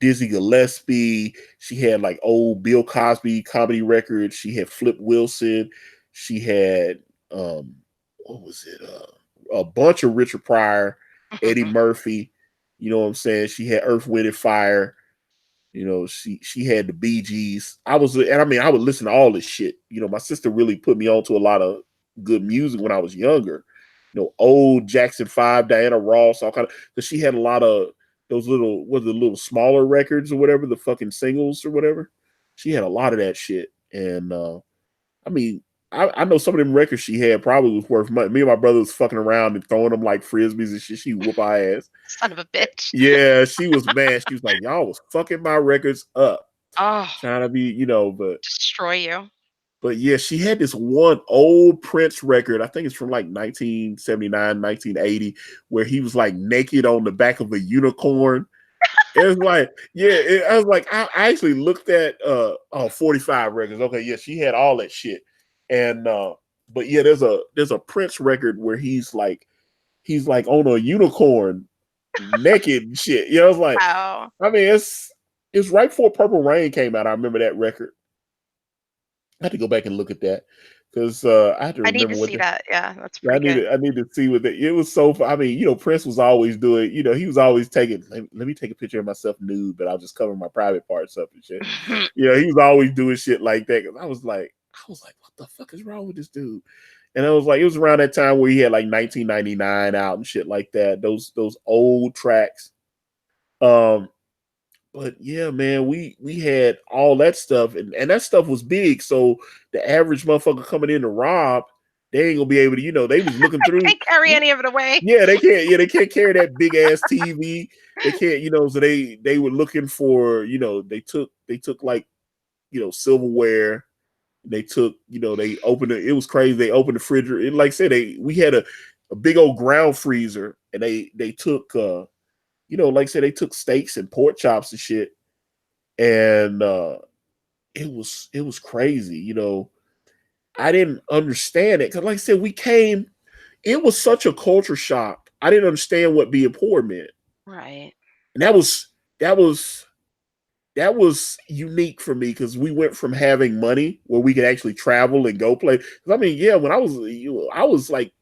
Dizzy Gillespie. She had like old Bill Cosby comedy records. She had Flip Wilson. She had, what was it? A bunch of Richard Pryor, Eddie Murphy. You know what I'm saying? She had Earth, Wind and Fire. She had the Bee Gees. I would listen to all this shit. My sister really put me on to a lot of good music when I was younger. Old Jackson 5, Diana Ross, all kind of, because she had a lot of those little smaller records or whatever, the fucking singles or whatever. She had a lot of that shit. And I mean, I know some of them records she had probably was worth money. Me and my brother was fucking around and throwing them like frisbees and shit. She whoop our ass. Son of a bitch. Yeah, she was mad. She was like, y'all was fucking my records up. Oh, trying to be, but destroy you. But yeah, she had this one old Prince record. I think it's from like 1979, 1980, where he was like naked on the back of a unicorn. It was like, I was like, I actually looked at 45 records. Okay, yeah, she had all that shit. And but yeah, there's a Prince record where he's like on a unicorn naked and shit. I was like, wow. I mean, it's right before Purple Rain came out. I remember that record. I had to go back and look at that because I had to remember. I need to see that. Yeah, that's pretty good. I need to see what it was so. I mean, Prince was always doing. He was always taking. Let me take a picture of myself nude, but I'll just cover my private parts up and shit. He was always doing shit like that. Cause I was like, what the fuck is wrong with this dude? And I was like, it was around that time where he had like 1999 out and shit like that. Those old tracks. But yeah, man, we had all that stuff, and that stuff was big. So the average motherfucker coming in to rob, they ain't gonna be able to, they was looking through. Can't carry any of it away. Yeah, they can't. Yeah, they can't carry that big ass TV. They can't, so they were looking for, they took like, silverware. They took, they opened it. It was crazy. They opened the refrigerator. And like I said, we had a big old ground freezer, and they took like I said, they took steaks and pork chops and shit. And it was crazy. I didn't understand it. Cause like I said, it was such a culture shock. I didn't understand what being poor meant. Right. And that was unique for me because we went from having money where we could actually travel and go play. 'Cause I mean, yeah, when I was like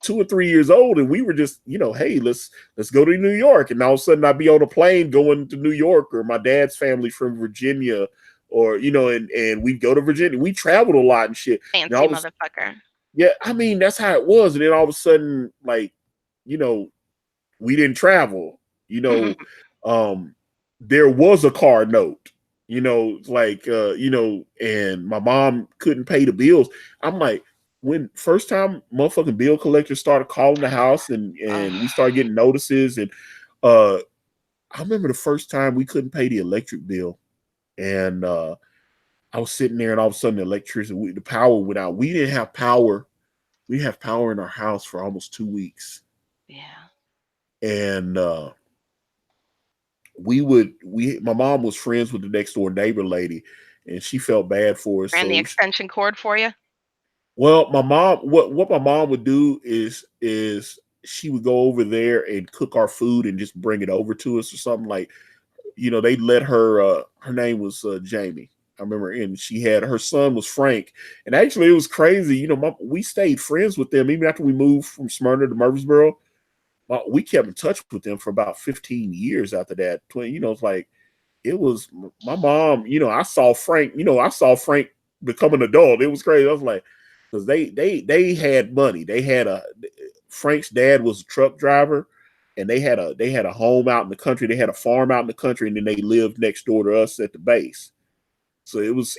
2 or 3 years old, and we were just, hey, let's go to New York, and all of a sudden I'd be on a plane going to New York, or my dad's family's from Virginia, or and we'd go to Virginia. We traveled a lot and shit, and Fancy all of motherfucker. yeah, I mean that's how it was, and then all of a sudden, like, you know, we didn't travel. You know, um, there was a car note. Like and my mom couldn't pay the bills. I'm like, when first time motherfucking bill collectors started calling the house, and we started getting notices, and uh, I remember the first time we couldn't pay the electric bill, and I was sitting there, and all of a sudden the power went out. We didn't have power. We didn't have power in our house for almost 2 weeks, Yeah. and my mom was friends with the next door neighbor lady, and she felt bad for us. Ran the So extension cord for you? well, my mom, what my mom would do is she would go over there and cook our food and just bring it over to us or something. Like, they let her name was Jamie. I remember, and she had her son was Frank, and actually it was crazy. We stayed friends with them even after we moved from Smyrna to Murfreesboro. We kept in touch with them for about 15 years after that. It's like it was my mom. I saw Frank become an adult. It was crazy. I was like, because they had money. They had Frank's dad was a truck driver, and they had a home out in the country. They had a farm out in the country, and then they lived next door to us at the base. So it was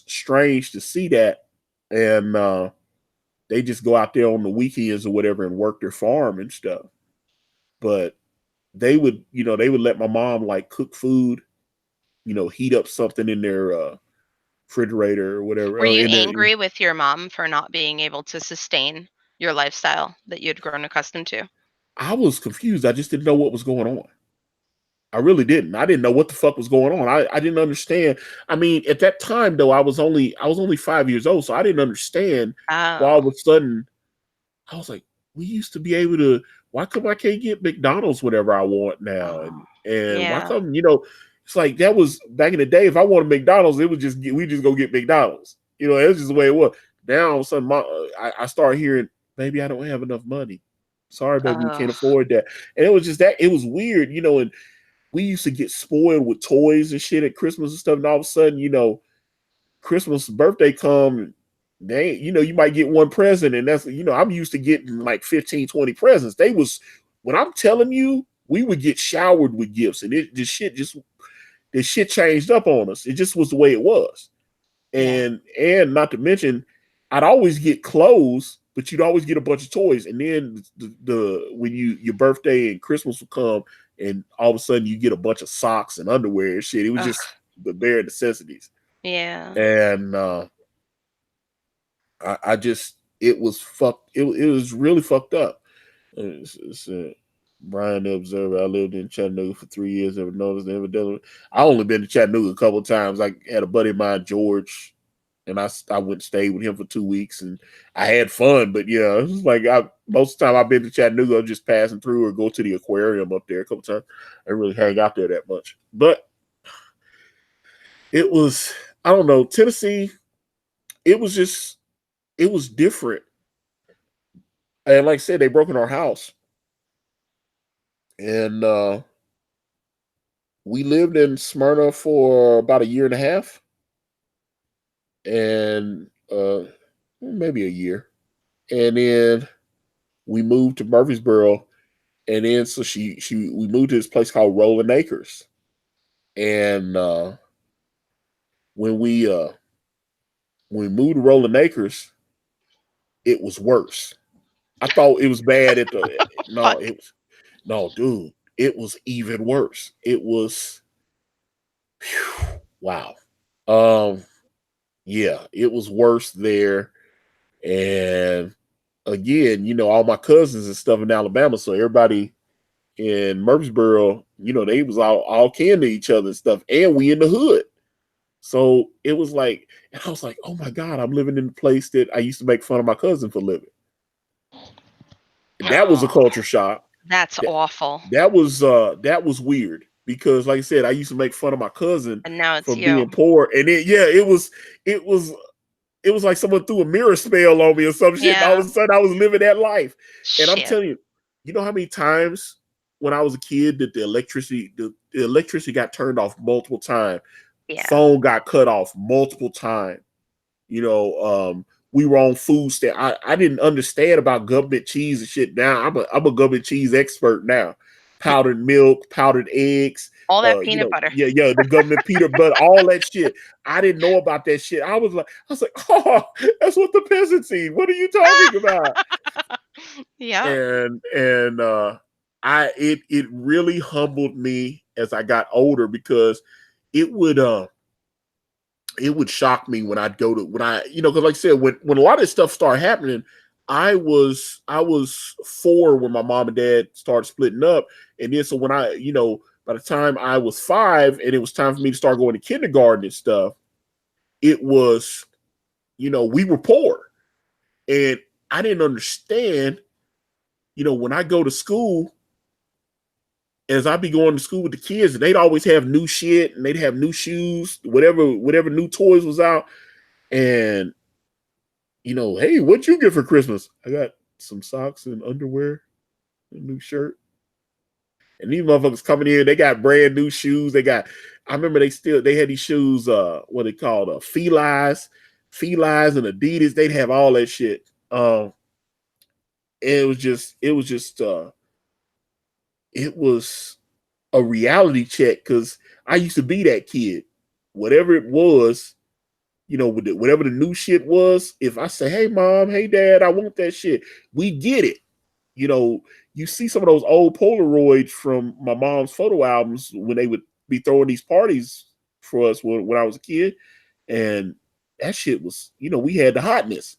strange to see that, and they just go out there on the weekends or whatever and work their farm and stuff. But they would let my mom like cook food, heat up something in their refrigerator or whatever. Were you In their, angry with your mom for not being able to sustain your lifestyle that you'd grown accustomed to? I was confused. I just didn't know what was going on. I really didn't. I didn't know what the fuck was going on. I didn't understand. I mean, at that time though, I was only 5 years old, so I didn't understand why all Oh. of a sudden I was like, we used to be able to. Why come I can't get McDonald's whatever I want now? Oh. And why Yeah. come it's like that was back in the day. If I wanted McDonald's, it was we just go get McDonald's. It was just the way it was. Now all of a sudden, I start hearing, "Baby, I don't have enough money. Sorry, baby, we can't Oh. afford that." And it was just that. It was weird, and we used to get spoiled with toys and shit at Christmas and stuff. And all of a sudden, Christmas birthday come, you might get one present, and that's I'm used to getting like 15, 20 presents. When I'm telling you, we would get showered with gifts, and this shit changed up on us. It just was the way it was. Yeah. And not to mention, I'd always get clothes, but you'd always get a bunch of toys. And then when your birthday and Christmas would come, and all of a sudden you get a bunch of socks and underwear and shit. It was Ugh. just the bare necessities. Yeah. And I just it was fucked. It was really fucked up. Brian the Observer. I lived in Chattanooga for 3 years. Ever noticed? Evidently, I only been to Chattanooga a couple of times. I had a buddy of mine, George, and I went and stayed with him for 2 weeks, and I had fun. But yeah, it was like most of the time I've been to Chattanooga, I'm just passing through or go to the aquarium up there a couple times. I didn't really hang out there that much, but it was I don't know Tennessee. It was just it was different, and like I said, they broke in our house, and we lived in Smyrna for about a year and a half, and maybe a year, and then we moved to Murfreesboro, and then so we moved to this place called Rolling Acres, and when we uh when we moved to Rolling Acres, it was worse. I thought it was bad at the no, Fuck. it was no, dude, it was even worse. It was whew, wow. Um, yeah, it was worse there, and again, all my cousins and stuff in Alabama, so everybody in Murfreesboro, they was all kin to each other and stuff, and we in the hood. So it was like, and I was like, oh my God, I'm living in the place that I used to make fun of my cousin for living. That was a Oh. culture shock. That's That awful. that was weird because, like I said, I used to make fun of my cousin And now for it's you. being poor, and it was it was like someone threw a mirror spell on me or some shit. And all Yeah. of a sudden, I was living that life, and I'm Shit. telling you, you know how many times when I was a kid that the electricity got turned off multiple times, Yeah. phone got cut off multiple times. You know, we were on food stamp. I didn't understand about government cheese and shit. Now I'm a government cheese expert now. Powdered milk, powdered eggs, All that you peanut know, butter. yeah, the government peanut butter, all that shit. I didn't know about that shit. I was like, oh, that's what the peasants eat. What are you talking about? Yeah. And it really humbled me as I got older because it would it would shock me when I'd go to when I because like I said when a lot of this stuff started happening, I was 4 when my mom and dad started splitting up, and then so when I by the time I was 5 and it was time for me to start going to kindergarten and stuff, it was we were poor, and I didn't understand when I go to school, as I be going to school with the kids, and they'd always have new shit and they'd have new shoes, whatever new toys was out, and hey, what'd you get for Christmas? I got some socks and underwear, a new shirt. And these motherfuckers coming in, they got brand new shoes. I remember they had these shoes, what they called, Felines and Adidas. They'd have all that shit. It was a reality check because I used to be that kid. Whatever it was, whatever the new shit was, if I say, hey mom, hey dad, I want that shit, we get it. You know, you see some of those old Polaroids from my mom's photo albums when they would be throwing these parties for us when I was a kid. And that shit was, we had the hotness.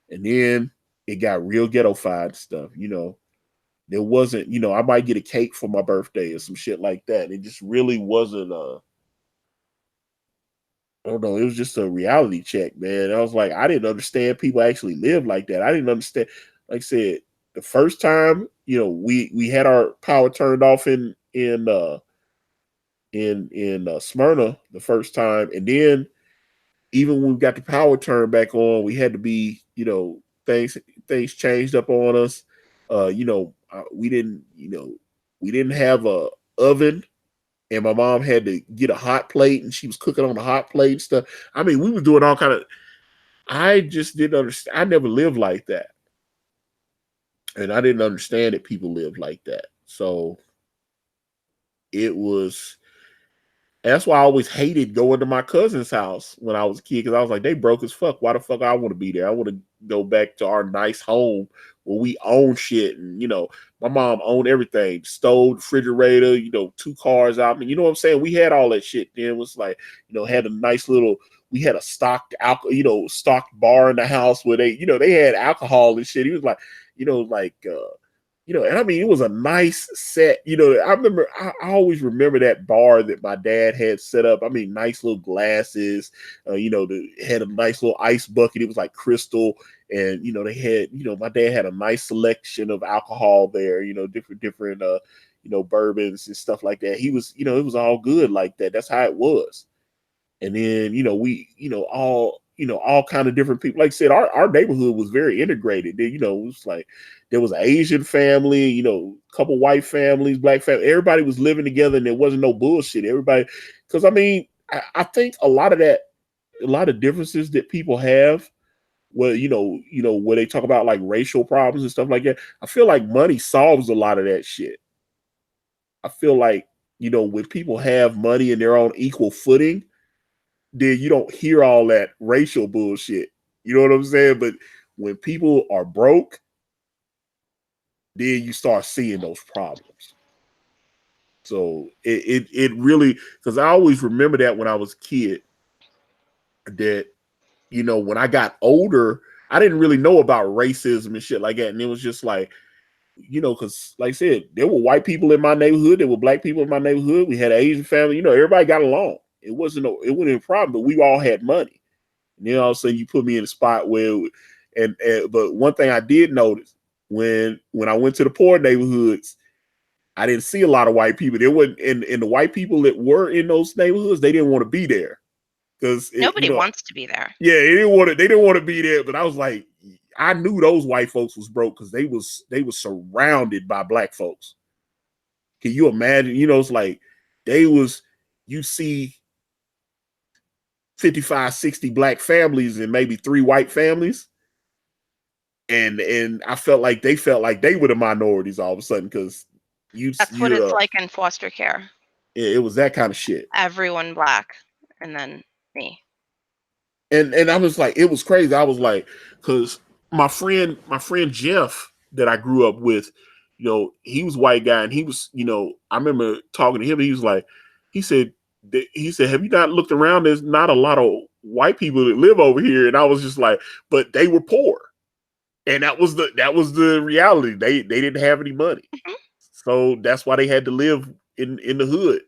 And then it got real ghetto-fied stuff, There wasn't, I might get a cake for my birthday or some shit like that. It just really wasn't I don't know. It was just a reality check, man. I was like, I didn't understand people actually live like that. I didn't understand. Like I said, the first time, we had our power turned off in Smyrna the first time, and then even when we got the power turned back on, we had to be, things changed up on us. We didn't, we didn't have a oven, and my mom had to get a hot plate, and she was cooking on a hot plate and stuff. I mean, we were doing all kind of. I just didn't understand. I never lived like that, and I didn't understand that people lived like that. So it was. That's why I always hated going to my cousin's house when I was a kid, because I was like, they broke as fuck. Why the fuck I want to be there? I want to go back to our nice home where we own shit. And, my mom owned everything, stove, refrigerator, 2 cars out. I mean, you know what I'm saying? We had all that shit. Then it was like, had a nice little, we had a stocked bar in the house where they had alcohol and shit. He was like, like, and I mean, it was a nice set. I always remember that bar that my dad had set up. I mean, nice little glasses. Had a nice little ice bucket. It was like crystal, and they had, my dad had a nice selection of alcohol there. Different, bourbons and stuff like that. He was, it was all good like that. That's how it was. And then we all kind of different people. Like I said, our neighborhood was very integrated. It was like there was an Asian family, a couple white families, black family. Everybody was living together, and there wasn't no bullshit. Everybody, because I mean, I think a lot of differences that people have, where where they talk about like racial problems and stuff like that, I feel like money solves a lot of that shit. I feel like when people have money and they're on equal footing, then you don't hear all that racial bullshit. You know what I'm saying? But when people are broke, then you start seeing those problems. So it really, because I always remember that when I was a kid, that when I got older, I didn't really know about racism and shit like that, and it was just like, because like I said, there were white people in my neighborhood, there were black people in my neighborhood. We had an Asian family. Everybody got along. It wasn't a problem, but we all had money. And then all of a sudden you put me in a spot where, and but one thing I did notice when I went to the poor neighborhoods, I didn't see a lot of white people. There wasn't, and the white people that were in those neighborhoods, they didn't want to be there because Nobody wants to be there. yeah, they didn't want to be there. But I was like, I knew those white folks was broke because they was surrounded by black folks. Can you imagine? It's like you see 55, 60 black families and maybe 3 white families. And I felt like they were the minorities all of a sudden because That's what it's like in foster care. it was that kind of shit. Everyone black, and then me. And I was like, it was crazy. I was like, because my friend Jeff that I grew up with, he was a white guy, and he was, I remember talking to him. And he said, have you not looked around? There's not a lot of white people that live over here. And I was just like, but they were poor, and that was the reality. They didn't have any money, so that's why they had to live in the hood.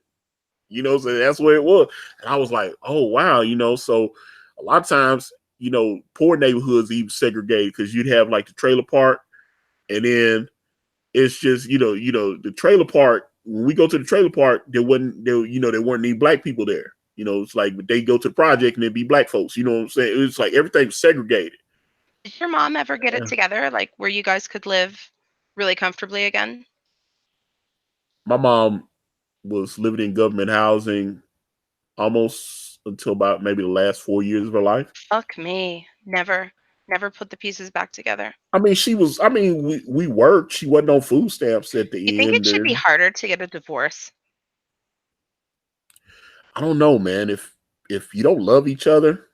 So that's where it was. And I was like, oh wow, so a lot of times, poor neighborhoods even segregated because you'd have like the trailer park, and then it's just, the trailer park. When we go to the trailer park, there weren't any black people there. It's like they go to the project and there'd be black folks. You know what I'm saying? It's like everything was segregated. Did your mom ever get it together, like where you guys could live really comfortably again? My mom was living in government housing almost until about maybe the last 4 years of her life. Fuck me. Never put the pieces back together. I mean, we worked. She wasn't on food stamps at the end. You think it should be harder to get a divorce? I don't know, man. If you don't love each other,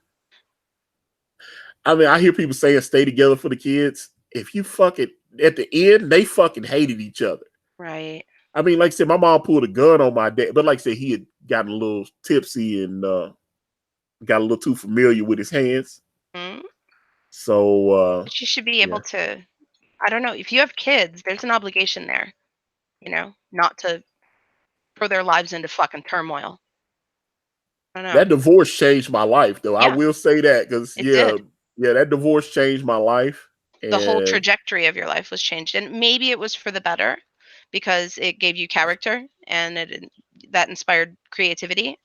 I mean, I hear people saying stay together for the kids. If you fuck it at the end, they fucking hated each other. Right. I mean, like I said, my mom pulled a gun on my dad, but like I said, he had gotten a little tipsy and got a little too familiar with his hands. Mm-hmm. So but you should be able to, I don't know, if you have kids, there's an obligation there, not to throw their lives into fucking turmoil. I don't know. That divorce changed my life, though. Yeah, I will say that because did. that divorce changed my life. The whole trajectory of your life was changed, and maybe it was for the better because it gave you character and that inspired creativity.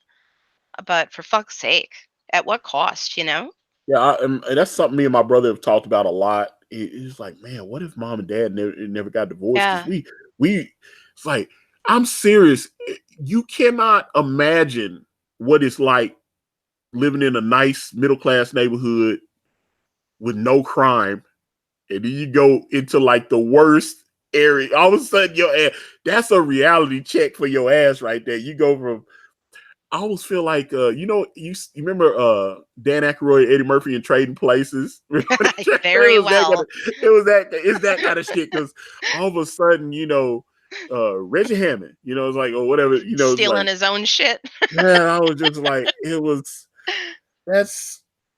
But for fuck's sake, at what cost? Yeah, and that's something me and my brother have talked about a lot. It's like, man, what if mom and dad never got divorced? Because it's like, I'm serious. You cannot imagine what it's like living in a nice middle class neighborhood with no crime, and then you go into like the worst area. All of a sudden, your ass, that's a reality check for your ass right there. You go from, I always feel like, you remember Dan Aykroyd, Eddie Murphy in Trading Places? Very well. It's that kind of shit because all of a sudden, Reggie Hammond, it's like, or whatever, stealing like, his own shit. Yeah, I was just like,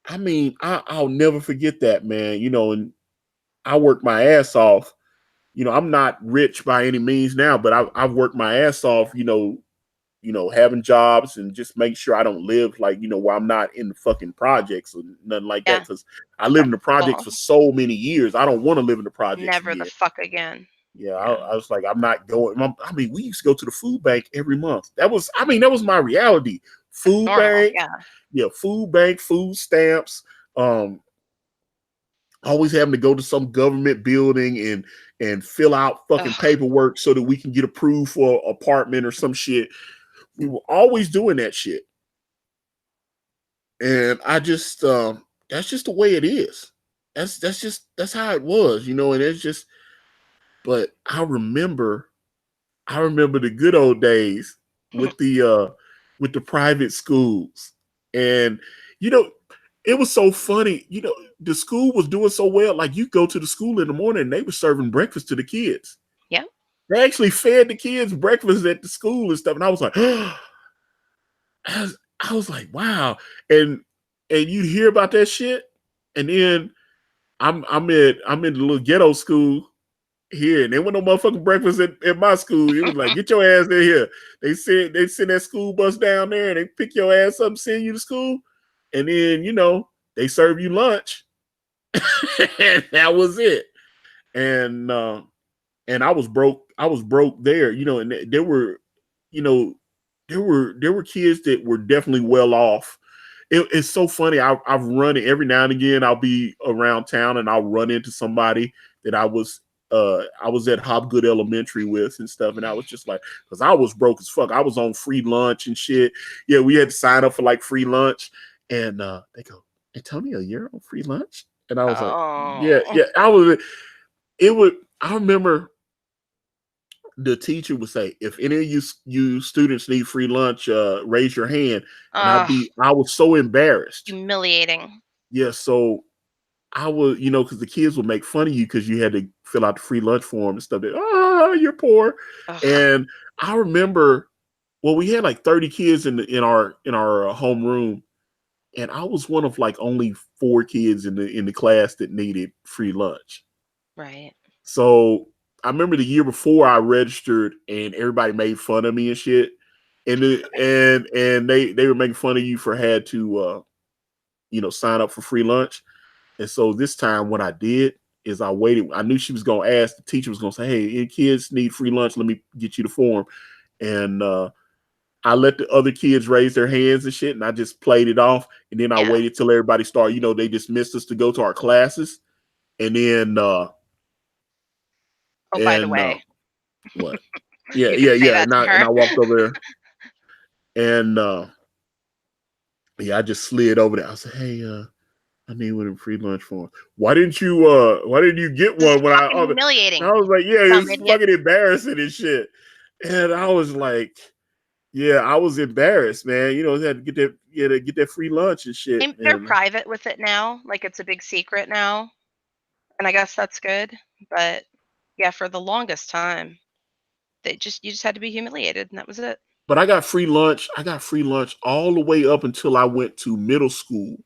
I mean, I'll never forget that, man. And I worked my ass off. I'm not rich by any means now, but I've worked my ass off, having jobs and just make sure I don't live like, where I'm not in the fucking projects or nothing like that. Because I lived in the projects for so many years. I don't want to live in the projects. Never again. The fuck again. Yeah, I was like, I'm not going. I mean, we used to go to the food bank every month. That was my reality. Food bank, food bank, food stamps. Always having to go to some government building and fill out fucking paperwork so that we can get approved for an apartment or some shit. We were always doing that shit, and I just that's just the way it is. That's how it was, and it's just. But I remember the good old days with the private schools, and it was so funny. The school was doing so well. Like you go to the school in the morning, and they were serving breakfast to the kids. Yeah, they actually fed the kids breakfast at the school and stuff. And I was like, I was like, wow. And you hear about that shit, and then I'm in the little ghetto school here, and there wasn't no motherfucking breakfast at my school. It was like, get your ass in here. They send that school bus down there, and they pick your ass up and send you to school, and then they serve you lunch. And that was it. And I was broke. I was broke there, you know, and there were, you know, there were kids that were definitely well off. It's so funny. I've run it every now and again. I'll be around town and I'll run into somebody that I was at Hopgood Elementary with and stuff, and I was just like, because I was broke as fuck. I was on free lunch and shit. Yeah, we had to sign up for like free lunch, and they go, Antonio, you're on free lunch, and I was like, yeah, Oh. yeah. I was. It would. I remember the teacher would say, if any of you students need free lunch, raise your hand, and I was so embarrassed. Humiliating. Yeah, so I would, you know, because the kids would make fun of you because you had to fill out the free lunch form and stuff. You're poor. Ugh. And I remember, well, we had like 30 kids in our homeroom, and I was one of like only 4 kids in the class that needed free lunch. Right. So I remember the year before I registered, and everybody made fun of me and shit, and they were making fun of you for had to you know, sign up for free lunch. And so this time, what I did is I waited. I knew she was going to ask. The teacher was going to say, "Hey, kids need free lunch. Let me get you the form." And I let the other kids raise their hands and shit, and I just played it off. And then I Yeah. waited till everybody started. You know, they dismissed us to go to our classes, and then Oh, by the way, what? Yeah, you yeah, could say yeah. that to And her. I walked over there, and yeah, I just slid over there. I said, "Hey, I need one free lunch form. Why didn't you get This is one when I fucking oh, humiliating. I was like, yeah, Dumb it's idiot. fucking embarrassing and shit. And I was like, yeah, I was embarrassed, man. You know, I had to get that free lunch and shit. They're And private with it now. Like it's a big secret now. And I guess that's good. But yeah, for the longest time, you just had to be humiliated and that was it. but I got free lunch. I got free lunch all the way up until I went to middle school.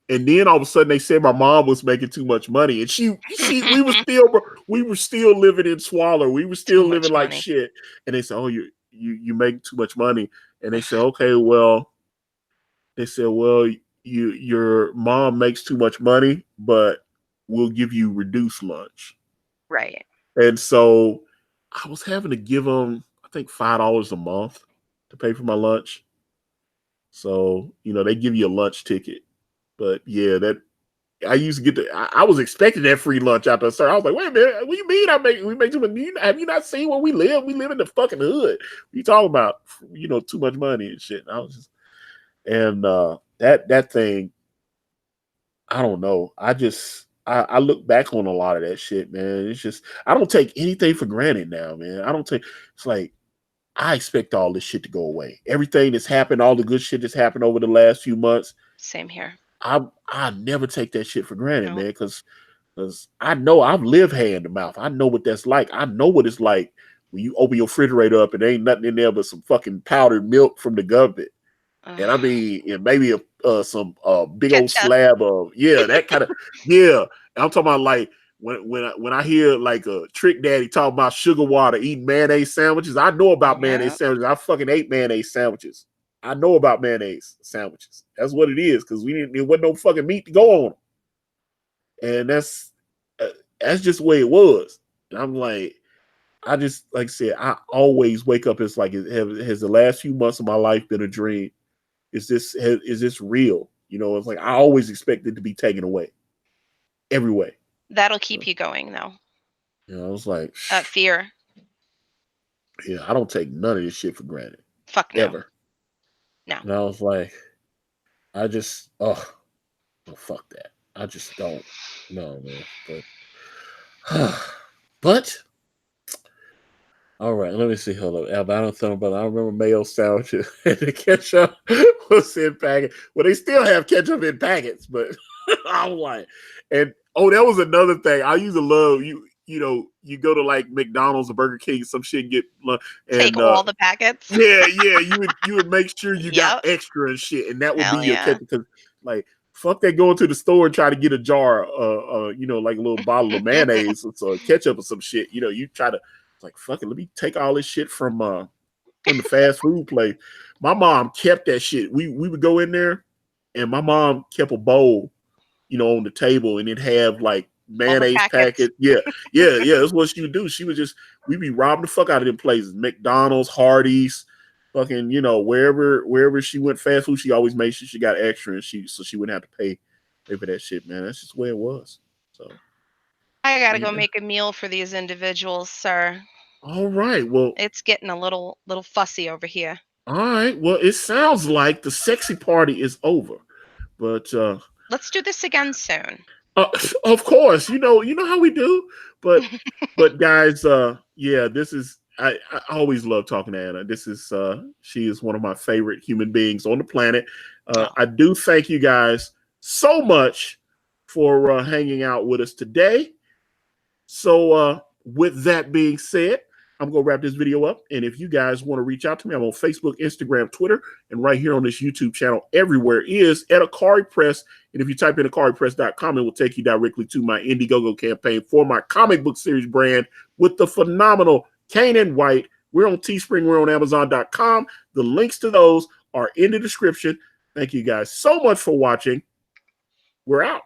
And then all of a sudden they said my mom was making too much money, and she we were still living in squalor. We were Too still living much like money. shit. And they said, "Oh, you make too much money." And they said, "Okay, well," they said, "Well, your mom makes too much money, but we'll give you reduced lunch." Right. And so I was having to give them, I think, $5 a month to pay for my lunch. So you know they give you a lunch ticket, but yeah, that I used to get the. I was expecting that free lunch after a start. I was like, wait a minute, what do you mean? We make too much? Have you not seen where we live? We live in the fucking hood. What you talking about? You know, too much money and shit. And I was just and that thing. I don't know. I look back on a lot of that shit, man. It's just I don't take anything for granted now, man. I don't take. It's like I expect all this shit to go away. Everything that's happened, all the good shit that's happened over the last few months. Same here. I never take that shit for granted, No. man, because I know I've lived hand to mouth. I know what that's like. I know what it's like when you open your refrigerator up and there ain't nothing in there but some fucking powdered milk from the government. And I Ugh. mean, and maybe some big old Ketchup. slab of that kind of yeah. And I'm talking about like when I hear like a trick daddy talking about sugar water eating mayonnaise sandwiches, I know about Yeah. mayonnaise sandwiches. I fucking ate mayonnaise sandwiches. I know about mayonnaise sandwiches. That's what it is because we didn't. There wasn't no fucking meat to go on them, and uh, that's just the way it was. And I'm like, I just like I said, I always wake up. It's like, has the last few months of my life been a dream? Is this real? You know, it's like I always expect it to be taken away every way. That'll keep So, you going though. you know, I was like, Fear. yeah, I don't take none of this shit for granted Fuck no. ever. No. And I was like, I just, oh fuck that. I just don't. No, man. But all right, let me see. Hold up. I don't know about. I remember mayo sandwiches and the ketchup was in packet. Well, they still have ketchup in packets, but I'm like, and oh, that was another thing. I used to love you. You know, you go to like McDonald's or Burger King, some shit, and get Take and all the packets. yeah, you would make sure you got Yep. extra and shit, and that would be Hell your yeah. ketchup. Because like, fuck that, going to the store and try to get a jar, you know, like a little bottle of mayonnaise or so ketchup or some shit. You know, you try to like, fuck it, let me take all this shit from the fast food place. My mom kept that shit. We would go in there, and my mom kept a bowl, you know, on the table, and it have like All the mayonnaise packets. packet. Yeah, yeah. That's what she would do. She would just we'd be robbing the fuck out of them places. McDonald's, Hardee's, fucking, wherever she went fast food, she always made sure she got extra, and she wouldn't have to pay for that shit, man. That's just the way it was. So I gotta go yeah. make a meal for these individuals, sir. All right. Well, It's getting a little fussy over here. all right. Well, it sounds like the sexy party is over. But Let's do this again soon. uh, of course, you know how we do. But guys, yeah, this is I always love talking to Anna. This is she is one of my favorite human beings on the planet. Oh, I do thank you guys so much for hanging out with us today. So with that being said, I'm going to wrap this video up. And if you guys want to reach out to me, I'm on Facebook, Instagram, Twitter, and right here on this YouTube channel, everywhere is at Ikari Press. And if you type in IkariPress.com, it will take you directly to my Indiegogo campaign for my comic book series brand with the phenomenal Kanan White. We're on Teespring, we're on Amazon.com. The links to those are in the description. Thank you guys so much for watching. We're out.